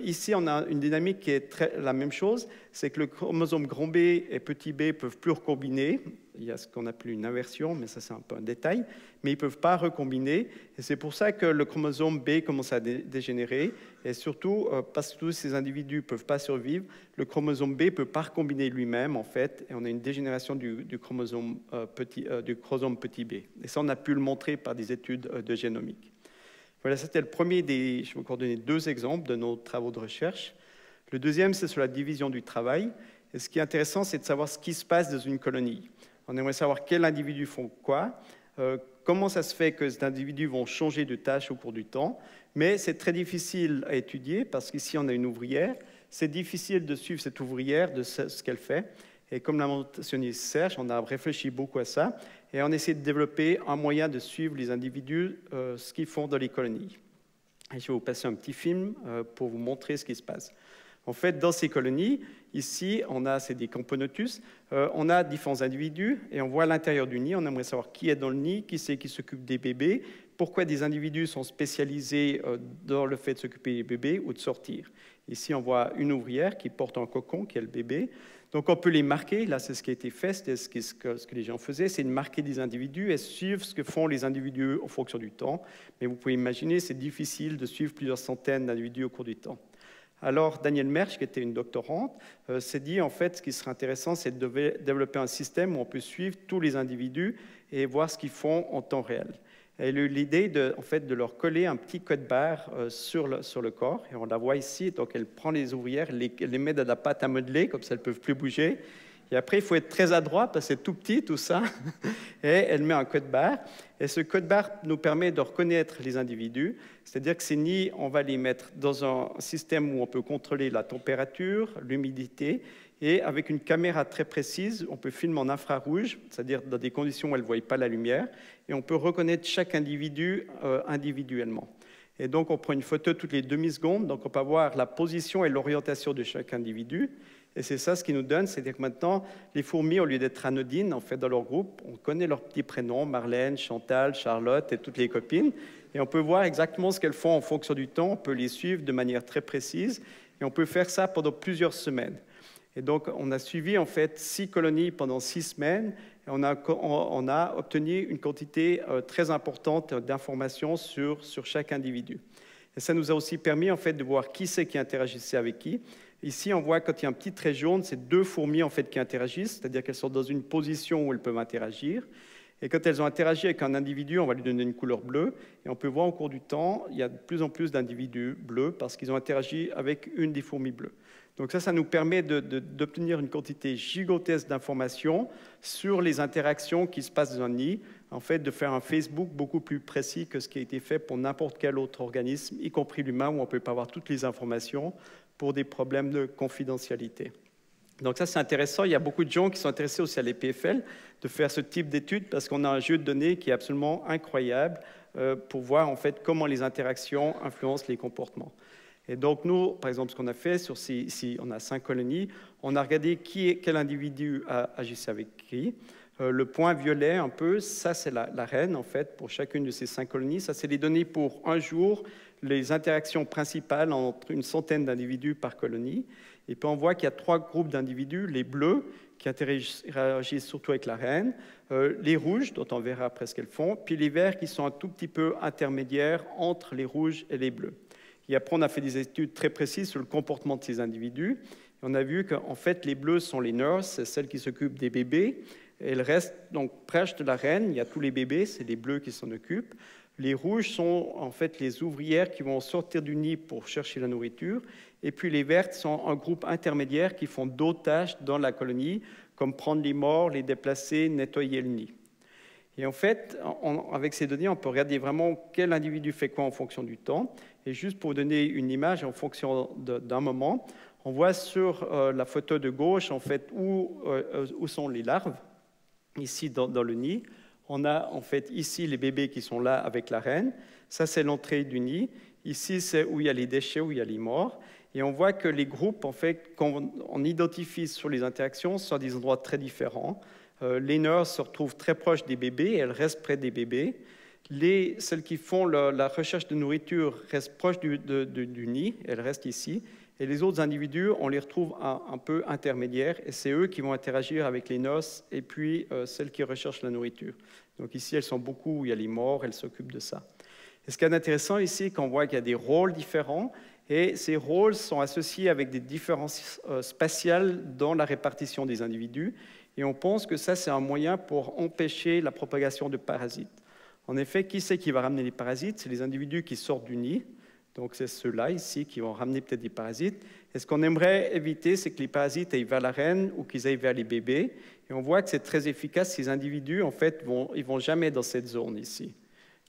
ici, on a une dynamique qui est la même chose, c'est que le chromosome grand B et petit b ne peuvent plus recombiner. Il y a ce qu'on appelle une inversion, mais ça, c'est un peu un détail. Mais ils ne peuvent pas recombiner. Et c'est pour ça que le chromosome B commence à dégénérer. Et surtout, parce que tous ces individus ne peuvent pas survivre, le chromosome B ne peut pas recombiner lui-même, en fait. Et on a une dégénération du chromosome petit b. Et ça, on a pu le montrer par des études de génomique. Voilà, c'était le premier je vais vous coordonner 2 exemples de nos travaux de recherche. Le deuxième, c'est sur la division du travail. Et ce qui est intéressant, c'est de savoir ce qui se passe dans une colonie. On aimerait savoir quels individus font quoi, comment ça se fait que ces individus vont changer de tâche au cours du temps. Mais c'est très difficile à étudier parce qu'ici, on a une ouvrière. C'est difficile de suivre cette ouvrière, de ce qu'elle fait. Et comme l'a mentionné Serge, on a réfléchi beaucoup à ça. Et on essaie de développer un moyen de suivre les individus, ce qu'ils font dans les colonies. Et je vais vous passer un petit film pour vous montrer ce qui se passe. En fait, dans ces colonies, ici, c'est des camponotus, on a différents individus et on voit à l'intérieur du nid, on aimerait savoir qui est dans le nid, qui c'est qui s'occupe des bébés, pourquoi des individus sont spécialisés dans le fait de s'occuper des bébés ou de sortir. Ici, on voit une ouvrière qui porte un cocon, qui est le bébé. Donc, on peut les marquer. Là, c'est ce qui a été fait, c'est ce que les gens faisaient, c'est de marquer des individus et suivre ce que font les individus en fonction du temps. Mais vous pouvez imaginer, c'est difficile de suivre plusieurs centaines d'individus au cours du temps. Alors, Danielle Mersch, qui était une doctorante, s'est dit, en fait, ce qui serait intéressant, c'est de développer un système où on peut suivre tous les individus et voir ce qu'ils font en temps réel. Elle a eu l'idée de leur coller un petit code barre sur le corps. Et on la voit ici. Donc, elle prend les ouvrières, elle les met dans la pâte à modeler, comme ça, elles ne peuvent plus bouger. Et après, il faut être très adroit, parce que c'est tout petit, tout ça. Et elle met un code barre. Et ce code barre nous permet de reconnaître les individus. C'est-à-dire que ces nids, on va les mettre dans un système où on peut contrôler la température, l'humidité. Et avec une caméra très précise, on peut filmer en infrarouge, c'est-à-dire dans des conditions où elle ne voit pas la lumière, et on peut reconnaître chaque individu individuellement. Et donc, on prend une photo toutes les demi-secondes, donc on peut voir la position et l'orientation de chaque individu. Et c'est ça ce qui nous donne, c'est-à-dire que maintenant, les fourmis, au lieu d'être anodines, en fait, dans leur groupe, on connaît leurs petits prénoms, Marlène, Chantal, Charlotte et toutes les copines, et on peut voir exactement ce qu'elles font en fonction du temps, on peut les suivre de manière très précise, et on peut faire ça pendant plusieurs semaines. Et donc, on a suivi en fait 6 colonies pendant 6 semaines. Et on a obtenu une quantité très importante d'informations sur chaque individu. Et ça nous a aussi permis en fait de voir qui c'est qui interagissait avec qui. Ici, on voit quand il y a un petit trait jaune, c'est 2 fourmis en fait qui interagissent, c'est-à-dire qu'elles sont dans une position où elles peuvent interagir. Et quand elles ont interagi avec un individu, on va lui donner une couleur bleue. Et on peut voir au cours du temps, il y a de plus en plus d'individus bleus parce qu'ils ont interagi avec une des fourmis bleues. Donc ça nous permet d'obtenir une quantité gigantesque d'informations sur les interactions qui se passent dans un nid, en fait de faire un Facebook beaucoup plus précis que ce qui a été fait pour n'importe quel autre organisme, y compris l'humain, où on ne peut pas avoir toutes les informations pour des problèmes de confidentialité. Donc ça, c'est intéressant. Il y a beaucoup de gens qui sont intéressés aussi à l'EPFL de faire ce type d'études parce qu'on a un jeu de données qui est absolument incroyable pour voir en fait comment les interactions influencent les comportements. Et donc nous, par exemple, ce qu'on a fait, ici on a 5 colonies, on a regardé quel individu agissait avec qui. Le point violet un peu, ça c'est la reine en fait pour chacune de ces 5 colonies. Ça c'est les données pour un jour, les interactions principales entre une centaine d'individus par colonie. Et puis on voit qu'il y a 3 groupes d'individus, les bleus qui interagissent surtout avec la reine, les rouges dont on verra après ce qu'elles font, puis les verts qui sont un tout petit peu intermédiaires entre les rouges et les bleus. Et après, on a fait des études très précises sur le comportement de ces individus. Et on a vu qu'en fait, les bleus sont les nurses, c'est celles qui s'occupent des bébés. Elles restent donc proches de la reine. Il y a tous les bébés, c'est les bleus qui s'en occupent. Les rouges sont en fait les ouvrières qui vont sortir du nid pour chercher la nourriture. Et puis les vertes sont un groupe intermédiaire qui font d'autres tâches dans la colonie, comme prendre les morts, les déplacer, nettoyer le nid. Et en fait, avec ces données, on peut regarder vraiment quel individu fait quoi en fonction du temps. Et juste pour vous donner une image en fonction d'un moment, on voit sur la photo de gauche en fait où sont les larves, ici dans le nid. On a en fait ici les bébés qui sont là avec la reine. Ça, c'est l'entrée du nid. Ici, c'est où il y a les déchets, où il y a les morts. Et on voit que les groupes, en fait, quand on identifie sur les interactions, sont à des endroits très différents. Les nurses se retrouvent très proches des bébés et elles restent près des bébés. Celles qui font la recherche de nourriture restent proches du nid, elles restent ici. Et les autres individus, on les retrouve un peu intermédiaires et c'est eux qui vont interagir avec les nurses et puis celles qui recherchent la nourriture. Donc ici, elles sont beaucoup où il y a les morts, elles s'occupent de ça. Et ce qui est intéressant ici, c'est qu'on voit qu'il y a des rôles différents et ces rôles sont associés avec des différences spatiales dans la répartition des individus. Et on pense que ça, c'est un moyen pour empêcher la propagation de parasites. En effet, qui c'est qui va ramener les parasites? C'est les individus qui sortent du nid. Donc, c'est ceux-là ici qui vont ramener peut-être des parasites. Et ce qu'on aimerait éviter, c'est que les parasites aillent vers la reine ou qu'ils aillent vers les bébés. Et on voit que c'est très efficace. Ces individus, en fait, ils vont jamais dans cette zone ici.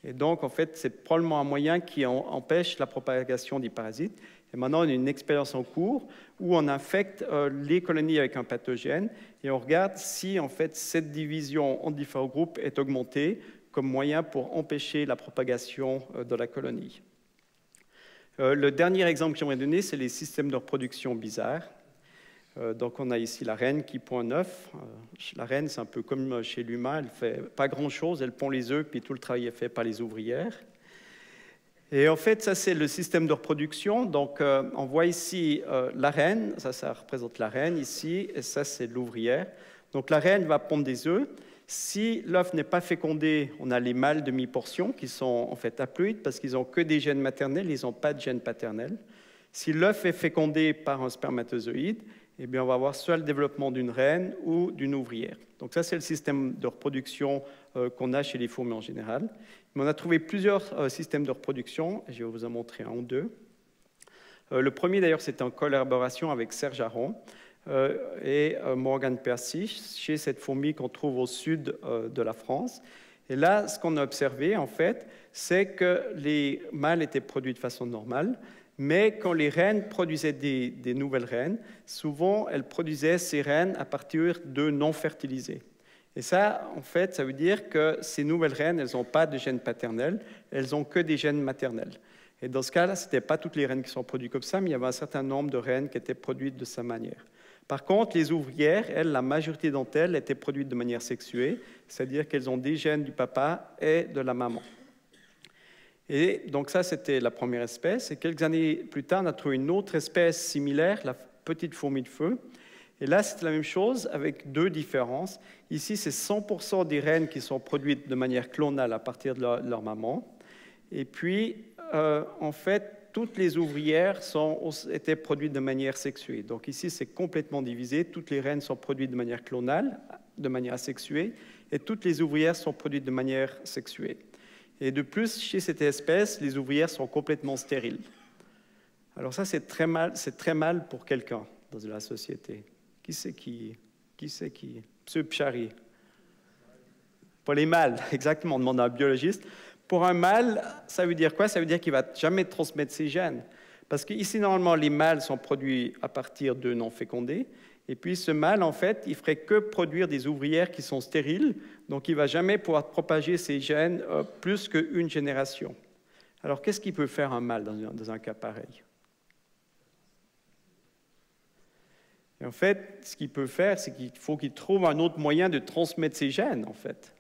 Et donc, en fait, c'est probablement un moyen qui empêche la propagation des parasites. Et maintenant, on a une expérience en cours où on infecte les colonies avec un pathogène et on regarde si, en fait, cette division en différents groupes est augmentée comme moyen pour empêcher la propagation de la colonie. Le dernier exemple que j'aimerais donner, c'est les systèmes de reproduction bizarres. Donc, on a ici la reine qui pond un œuf. La reine, c'est un peu comme chez l'humain, elle ne fait pas grand-chose, elle pond les œufs, puis tout le travail est fait par les ouvrières. Et en fait, ça, c'est le système de reproduction. Donc, on voit ici la reine, ça représente la reine ici, et ça, c'est l'ouvrière. Donc, la reine va pondre des œufs. Si l'œuf n'est pas fécondé, on a les mâles demi-portion qui sont en fait haploïdes parce qu'ils n'ont que des gènes maternels, ils n'ont pas de gènes paternels. Si l'œuf est fécondé par un spermatozoïde, eh bien, on va avoir soit le développement d'une reine ou d'une ouvrière. Donc ça, c'est le système de reproduction qu'on a chez les fourmis en général. Mais on a trouvé plusieurs systèmes de reproduction, je vais vous en montrer un ou deux. Le premier, d'ailleurs, c'était en collaboration avec Serge Aron et Morgan Percy, chez cette fourmi qu'on trouve au sud de la France. Et là, ce qu'on a observé, en fait, c'est que les mâles étaient produits de façon normale, mais quand les reines produisaient des nouvelles reines, souvent, elles produisaient ces reines à partir d'œufs non fertilisés. Et ça, en fait, ça veut dire que ces nouvelles reines, elles n'ont pas de gènes paternels, elles n'ont que des gènes maternels. Et dans ce cas-là, ce n'étaient pas toutes les reines qui sont produites comme ça, mais il y avait un certain nombre de reines qui étaient produites de cette manière. Par contre, les ouvrières, elles, la majorité d'entre elles étaient produites de manière sexuée, c'est-à-dire qu'elles ont des gènes du papa et de la maman. Et donc ça, c'était la première espèce. Et quelques années plus tard, on a trouvé une autre espèce similaire, la petite fourmi de feu. Et là, c'est la même chose avec deux différences. Ici, c'est 100% des reines qui sont produites de manière clonale à partir de leur maman. Et puis, en fait, toutes les ouvrières étaient produites de manière sexuée. Donc ici, c'est complètement divisé. Toutes les reines sont produites de manière clonale, de manière asexuée, et toutes les ouvrières sont produites de manière sexuée. Et de plus, chez cette espèce, les ouvrières sont complètement stériles. Alors ça, c'est très mal pour quelqu'un dans la société. Qui c'est qui? Monsieur Pchari. Pour les mâles, exactement, on demande à un biologiste. Pour un mâle, ça veut dire quoi? Ça veut dire qu'il ne va jamais transmettre ses gènes. Parce qu'ici, normalement, les mâles sont produits à partir d'œufs non fécondés. Et puis, ce mâle, en fait, il ne ferait que produire des ouvrières qui sont stériles. Donc, il ne va jamais pouvoir propager ses gènes plus qu'une génération. Alors, qu'est-ce qu'il peut faire un mâle dans un cas pareil? Et en fait, ce qu'il peut faire, c'est qu'il faut qu'il trouve un autre moyen de transmettre ses gènes, en fait.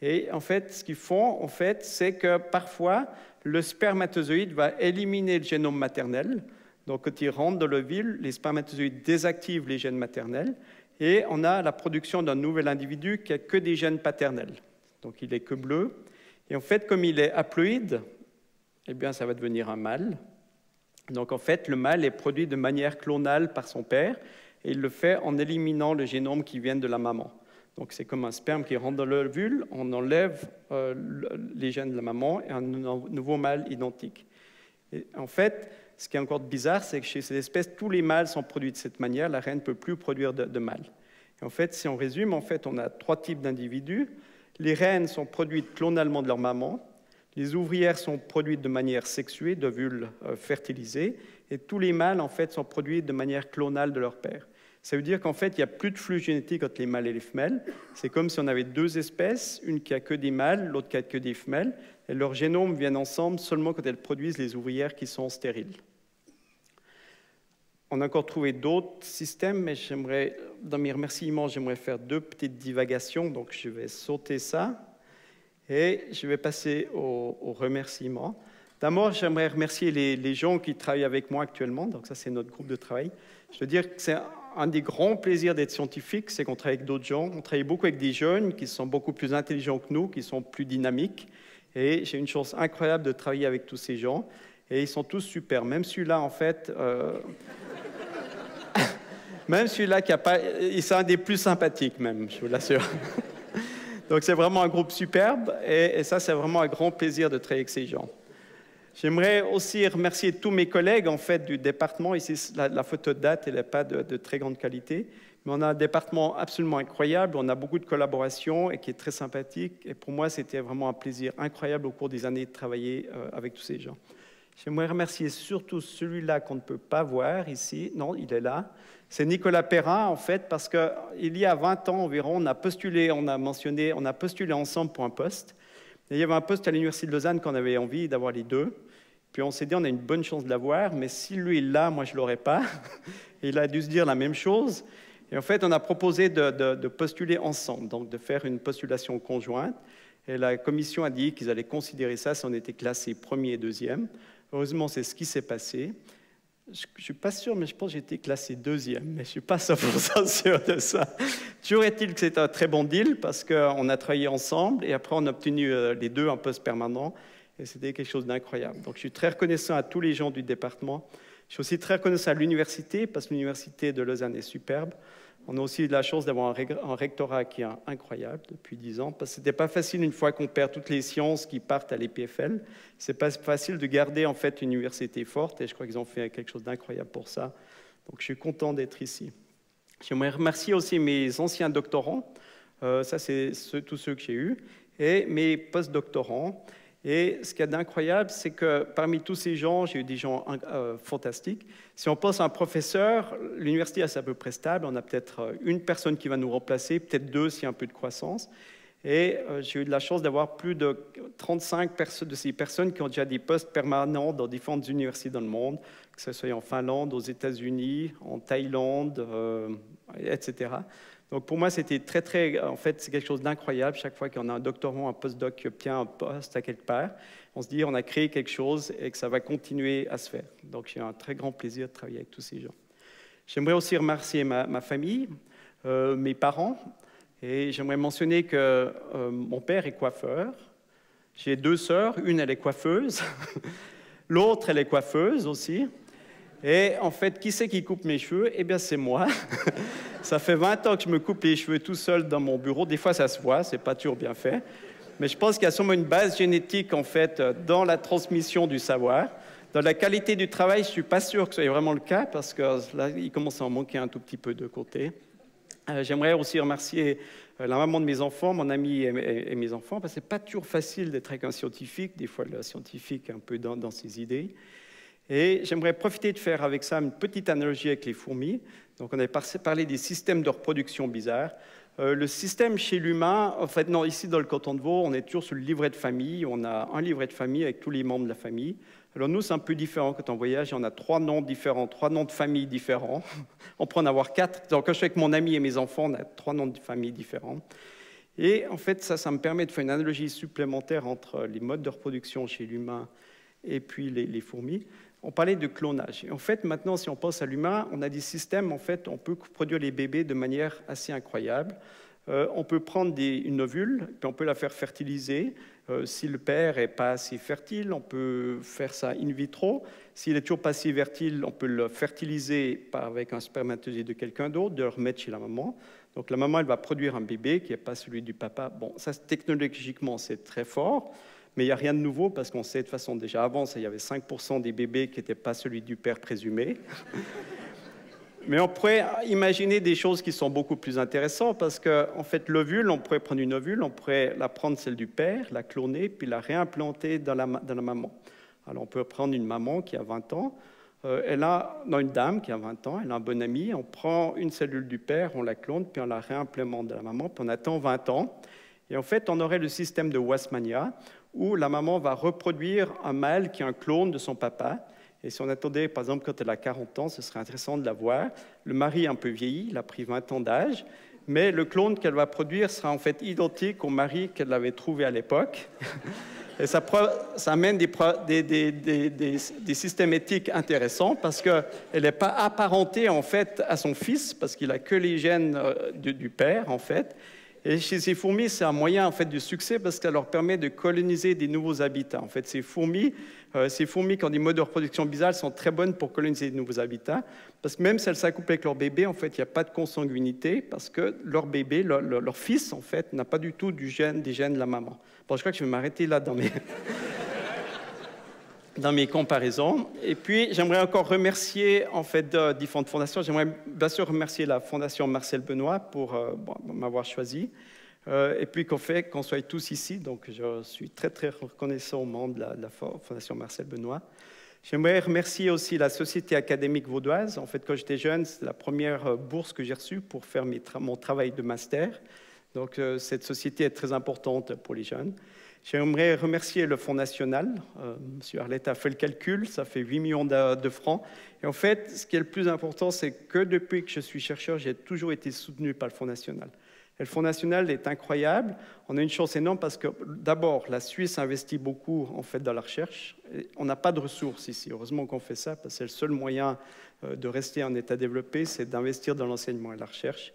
Et en fait, ce qu'ils font, en fait, c'est que parfois, le spermatozoïde va éliminer le génome maternel. Donc, quand il rentre dans l'ovule, les spermatozoïdes désactivent les gènes maternels et on a la production d'un nouvel individu qui n'a que des gènes paternels. Donc, il n'est que bleu. Et en fait, comme il est haploïde, eh bien, ça va devenir un mâle. Donc, en fait, le mâle est produit de manière clonale par son père et il le fait en éliminant le génome qui vient de la maman. Donc, c'est comme un sperme qui rentre dans l'ovule, on enlève les gènes de la maman et un nouveau mâle identique. Et en fait, ce qui est encore bizarre, c'est que chez cette espèce, tous les mâles sont produits de cette manière, la reine ne peut plus produire de mâles. Et en fait, si on résume, en fait, on a trois types d'individus. Les reines sont produites clonalement de leur maman, les ouvrières sont produites de manière sexuée, d'ovules fertilisés, et tous les mâles, en fait, sont produits de manière clonale de leur père. Ça veut dire qu'en fait, il n'y a plus de flux génétique entre les mâles et les femelles. C'est comme si on avait deux espèces, une qui a que des mâles, l'autre qui a que des femelles, et leurs génomes viennent ensemble seulement quand elles produisent les ouvrières qui sont stériles. On a encore trouvé d'autres systèmes, mais dans mes remerciements, j'aimerais faire deux petites divagations, donc je vais sauter ça, et je vais passer aux remerciements. D'abord, j'aimerais remercier les gens qui travaillent avec moi actuellement, donc ça c'est notre groupe de travail. Je veux dire que c'est un des grands plaisirs d'être scientifique, c'est qu'on travaille avec d'autres gens. On travaille beaucoup avec des jeunes qui sont beaucoup plus intelligents que nous, qui sont plus dynamiques. Et j'ai une chance incroyable de travailler avec tous ces gens. Et ils sont tous super. Même celui-là, en fait, même celui-là qui a pas, c'est un des plus sympathiques même, je vous l'assure. Donc c'est vraiment un groupe superbe. Et ça, c'est vraiment un grand plaisir de travailler avec ces gens. J'aimerais aussi remercier tous mes collègues en fait, du département. Ici, la photo de date, elle n'est pas de très grande qualité. Mais on a un département absolument incroyable. On a beaucoup de collaboration et qui est très sympathique. Et pour moi, c'était vraiment un plaisir incroyable au cours des années de travailler avec tous ces gens. J'aimerais remercier surtout celui-là qu'on ne peut pas voir ici. Non, il est là. C'est Nicolas Perrin, en fait, parce qu'il y a 20 ans environ, on a postulé ensemble pour un poste. Et il y avait un poste à l'Université de Lausanne qu'on avait envie d'avoir les deux. Puis on s'est dit, on a une bonne chance de l'avoir, mais si lui est là, moi je ne l'aurais pas. Et il a dû se dire la même chose. Et en fait, on a proposé de postuler ensemble, donc de faire une postulation conjointe. Et la commission a dit qu'ils allaient considérer ça si on était classé premier et deuxième. Heureusement, c'est ce qui s'est passé. Je ne suis pas sûr, mais je pense que j'ai été classé deuxième, mais je ne suis pas 100% sûr de ça. Toujours est-il que c'est un très bon deal parce qu'on a travaillé ensemble et après on a obtenu les deux un poste permanent et c'était quelque chose d'incroyable. Donc je suis très reconnaissant à tous les gens du département. Je suis aussi très reconnaissant à l'université parce que l'université de Lausanne est superbe. On a aussi eu la chance d'avoir un rectorat qui est incroyable depuis 10 ans, parce que ce n'était pas facile une fois qu'on perd toutes les sciences qui partent à l'EPFL. Ce n'est pas facile de garder en fait une université forte, et je crois qu'ils ont fait quelque chose d'incroyable pour ça. Donc je suis content d'être ici. J'aimerais remercier aussi mes anciens doctorants, ça c'est tous ceux que j'ai eus, et mes post-doctorants. Et ce qu'il y a d'incroyable, c'est que parmi tous ces gens, j'ai eu des gens fantastiques. Si on pense à un professeur, l'université est à peu près stable. On a peut-être une personne qui va nous remplacer, peut-être deux s'il y a un peu de croissance. Et j'ai eu de la chance d'avoir plus de 35 de ces personnes qui ont déjà des postes permanents dans différentes universités dans le monde, que ce soit en Finlande, aux États-Unis, en Thaïlande, etc. Donc pour moi, c'était en fait, c'est quelque chose d'incroyable. Chaque fois qu'on a un doctorant, un postdoc qui obtient un poste à quelque part, on se dit on a créé quelque chose et que ça va continuer à se faire. Donc j'ai un très grand plaisir de travailler avec tous ces gens. J'aimerais aussi remercier ma famille, mes parents, et j'aimerais mentionner que mon père est coiffeur. J'ai 2 sœurs, une elle est coiffeuse, l'autre elle est coiffeuse aussi. Et en fait, qui c'est qui coupe mes cheveux? Eh bien, c'est moi. Ça fait 20 ans que je me coupe les cheveux tout seul dans mon bureau. Des fois, ça se voit, c'est pas toujours bien fait. Mais je pense qu'il y a sûrement une base génétique, en fait, dans la transmission du savoir. Dans la qualité du travail, je ne suis pas sûr que ce soit vraiment le cas, parce que là, il commence à en manquer un tout petit peu de côté. J'aimerais aussi remercier la maman de mes enfants, mon ami et mes enfants, parce que ce n'est pas toujours facile d'être avec un scientifique. Des fois, le scientifique est un peu dans ses idées. Et j'aimerais profiter de faire avec ça une petite analogie avec les fourmis. Donc, on avait parlé des systèmes de reproduction bizarres. Le système chez l'humain, en fait, non, ici dans le canton de Vaud, on est toujours sur le livret de famille. On a un livret de famille avec tous les membres de la famille. Alors nous, c'est un peu différent quand on voyage. On a 3 noms différents, 3 noms de famille différents. On peut en avoir 4. Donc, quand je suis avec mon ami et mes enfants, on a 3 noms de famille différents. Et en fait, ça me permet de faire une analogie supplémentaire entre les modes de reproduction chez l'humain et puis les fourmis. On parlait de clonage. Et en fait, maintenant, si on pense à l'humain, on a des systèmes, en fait, on peut produire les bébés de manière assez incroyable. On peut prendre une ovule, puis on peut la faire fertiliser. Si le père n'est pas assez fertile, on peut faire ça in vitro. S'il n'est toujours pas assez fertile, on peut le fertiliser avec un spermatozoïde de quelqu'un d'autre, de le remettre chez la maman. Donc la maman, elle va produire un bébé qui n'est pas celui du papa. Bon, ça, technologiquement, c'est très fort. Mais il n'y a rien de nouveau parce qu'on sait de toute façon, déjà avant, il y avait 5% des bébés qui n'étaient pas celui du père présumé. Mais on pourrait imaginer des choses qui sont beaucoup plus intéressantes parce qu'en fait, l'ovule, on pourrait prendre une ovule, on pourrait la prendre celle du père, la cloner, puis la réimplanter dans la maman. Alors on peut prendre une maman qui a 20 ans, une dame qui a 20 ans, elle a un bon ami, on prend une cellule du père, on la clone, puis on la réimplémente dans la maman, puis on attend 20 ans. Et en fait, on aurait le système de Wasmania, où la maman va reproduire un mâle qui est un clone de son papa. Et si on attendait, par exemple, quand elle a 40 ans, ce serait intéressant de la voir. Le mari est un peu vieilli, il a pris 20 ans d'âge, mais le clone qu'elle va produire sera en fait identique au mari qu'elle avait trouvé à l'époque. Et ça amène des systèmes éthiques intéressants parce qu'elle n'est pas apparentée en fait à son fils, parce qu'il n'a que les gènes du père, en fait. Et chez ces fourmis, c'est un moyen en fait, de succès parce que ça leur permet de coloniser des nouveaux habitats. En fait, ces fourmis qui ont des modes de reproduction bizarres sont très bonnes pour coloniser de nouveaux habitats parce que même si elles s'accouplent avec leur bébé, en fait, il n'y a pas de consanguinité parce que leur bébé, leur fils, en fait, n'a pas du tout des gènes de la maman. Bon, je crois que je vais m'arrêter là dans mes comparaisons. Et puis, j'aimerais encore remercier en fait différentes fondations. J'aimerais bien sûr remercier la Fondation Marcel Benoît pour m'avoir choisi. Et puis qu'on soit tous ici. Donc, je suis très, très reconnaissant aux membres de la Fondation Marcel Benoît. J'aimerais remercier aussi la Société académique vaudoise. En fait, quand j'étais jeune, c'est la première bourse que j'ai reçue pour faire mon travail de master. Donc, cette société est très importante pour les jeunes. J'aimerais remercier le Fonds national. M. Arlette a fait le calcul, ça fait 8 millions de francs. Et en fait, ce qui est le plus important, c'est que depuis que je suis chercheur, j'ai toujours été soutenu par le Fonds national. Et le Fonds national est incroyable. On a une chance énorme parce que, d'abord, la Suisse investit beaucoup en fait, dans la recherche. Et on n'a pas de ressources ici. Heureusement qu'on fait ça, parce que c'est le seul moyen de rester en état développé, c'est d'investir dans l'enseignement et la recherche.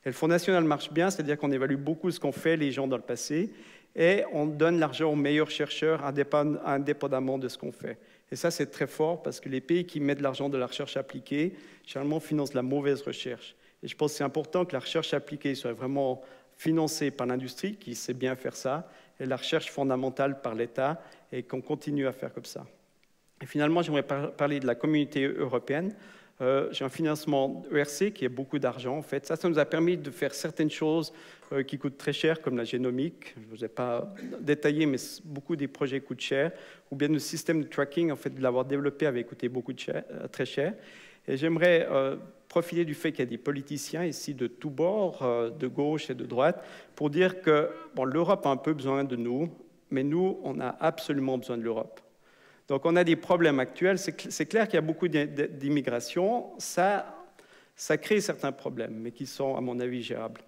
Et le Fonds national marche bien, c'est-à-dire qu'on évalue beaucoup ce qu'ont fait les gens dans le passé. Et on donne l'argent aux meilleurs chercheurs indépendamment de ce qu'on fait. Et ça, c'est très fort parce que les pays qui mettent de l'argent de la recherche appliquée, généralement, financent de la mauvaise recherche. Et je pense que c'est important que la recherche appliquée soit vraiment financée par l'industrie, qui sait bien faire ça, et la recherche fondamentale par l'État, et qu'on continue à faire comme ça. Et finalement, j'aimerais parler de la communauté européenne. J'ai un financement ERC qui est beaucoup d'argent, en fait. Ça nous a permis de faire certaines choses qui coûtent très cher, comme la génomique. Je ne vous ai pas détaillé, mais beaucoup des projets coûtent cher. Ou bien le système de tracking, en fait, de l'avoir développé avait coûté très cher. Et j'aimerais profiter du fait qu'il y a des politiciens ici de tous bords, de gauche et de droite, pour dire que l'Europe a un peu besoin de nous, mais nous, on a absolument besoin de l'Europe. Donc, on a des problèmes actuels. C'est clair qu'il y a beaucoup d'immigration. Ça crée certains problèmes, mais qui sont, à mon avis, gérables.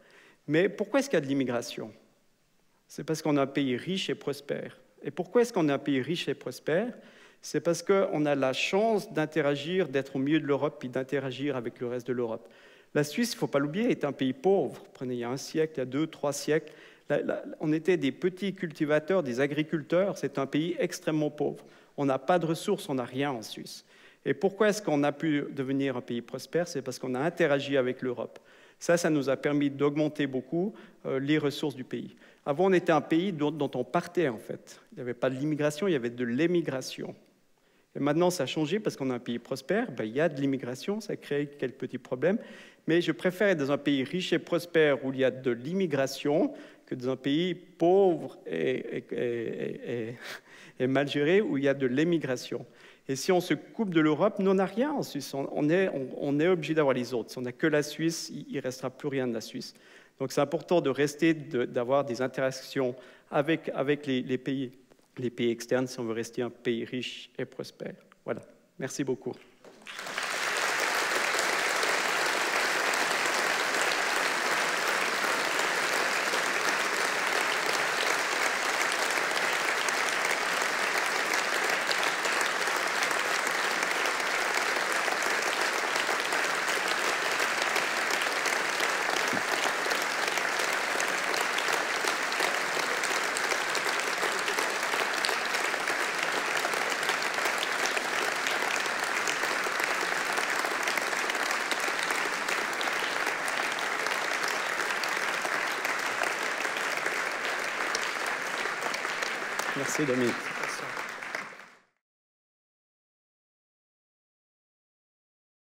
Mais pourquoi est-ce qu'il y a de l'immigration? C'est parce qu'on a un pays riche et prospère. Et pourquoi est-ce qu'on a un pays riche et prospère? C'est parce qu'on a la chance d'interagir, d'être au milieu de l'Europe, puis d'interagir avec le reste de l'Europe. La Suisse, il ne faut pas l'oublier, est un pays pauvre. Prenez, il y a 1 siècle, il y a 2, 3 siècles, on était des petits cultivateurs, des agriculteurs. C'est un pays extrêmement pauvre. On n'a pas de ressources, on n'a rien en Suisse. Et pourquoi est-ce qu'on a pu devenir un pays prospère? C'est parce qu'on a interagi avec l'Europe. Ça nous a permis d'augmenter beaucoup les ressources du pays. Avant, on était un pays dont on partait, en fait. Il n'y avait pas de l'immigration, il y avait de l'émigration. Et maintenant, ça a changé parce qu'on a un pays prospère. Il y a de l'immigration, ça crée quelques petits problèmes. Mais je préfère être dans un pays riche et prospère où il y a de l'immigration que dans un pays pauvre et mal géré où il y a de l'émigration. Et si on se coupe de l'Europe, nous, on n'a rien en Suisse. On est obligé d'avoir les autres. Si on n'a que la Suisse, il ne restera plus rien de la Suisse. Donc c'est important de rester, d'avoir des interactions avec les pays externes si on veut rester un pays riche et prospère. Voilà. Merci beaucoup. Merci Dominique.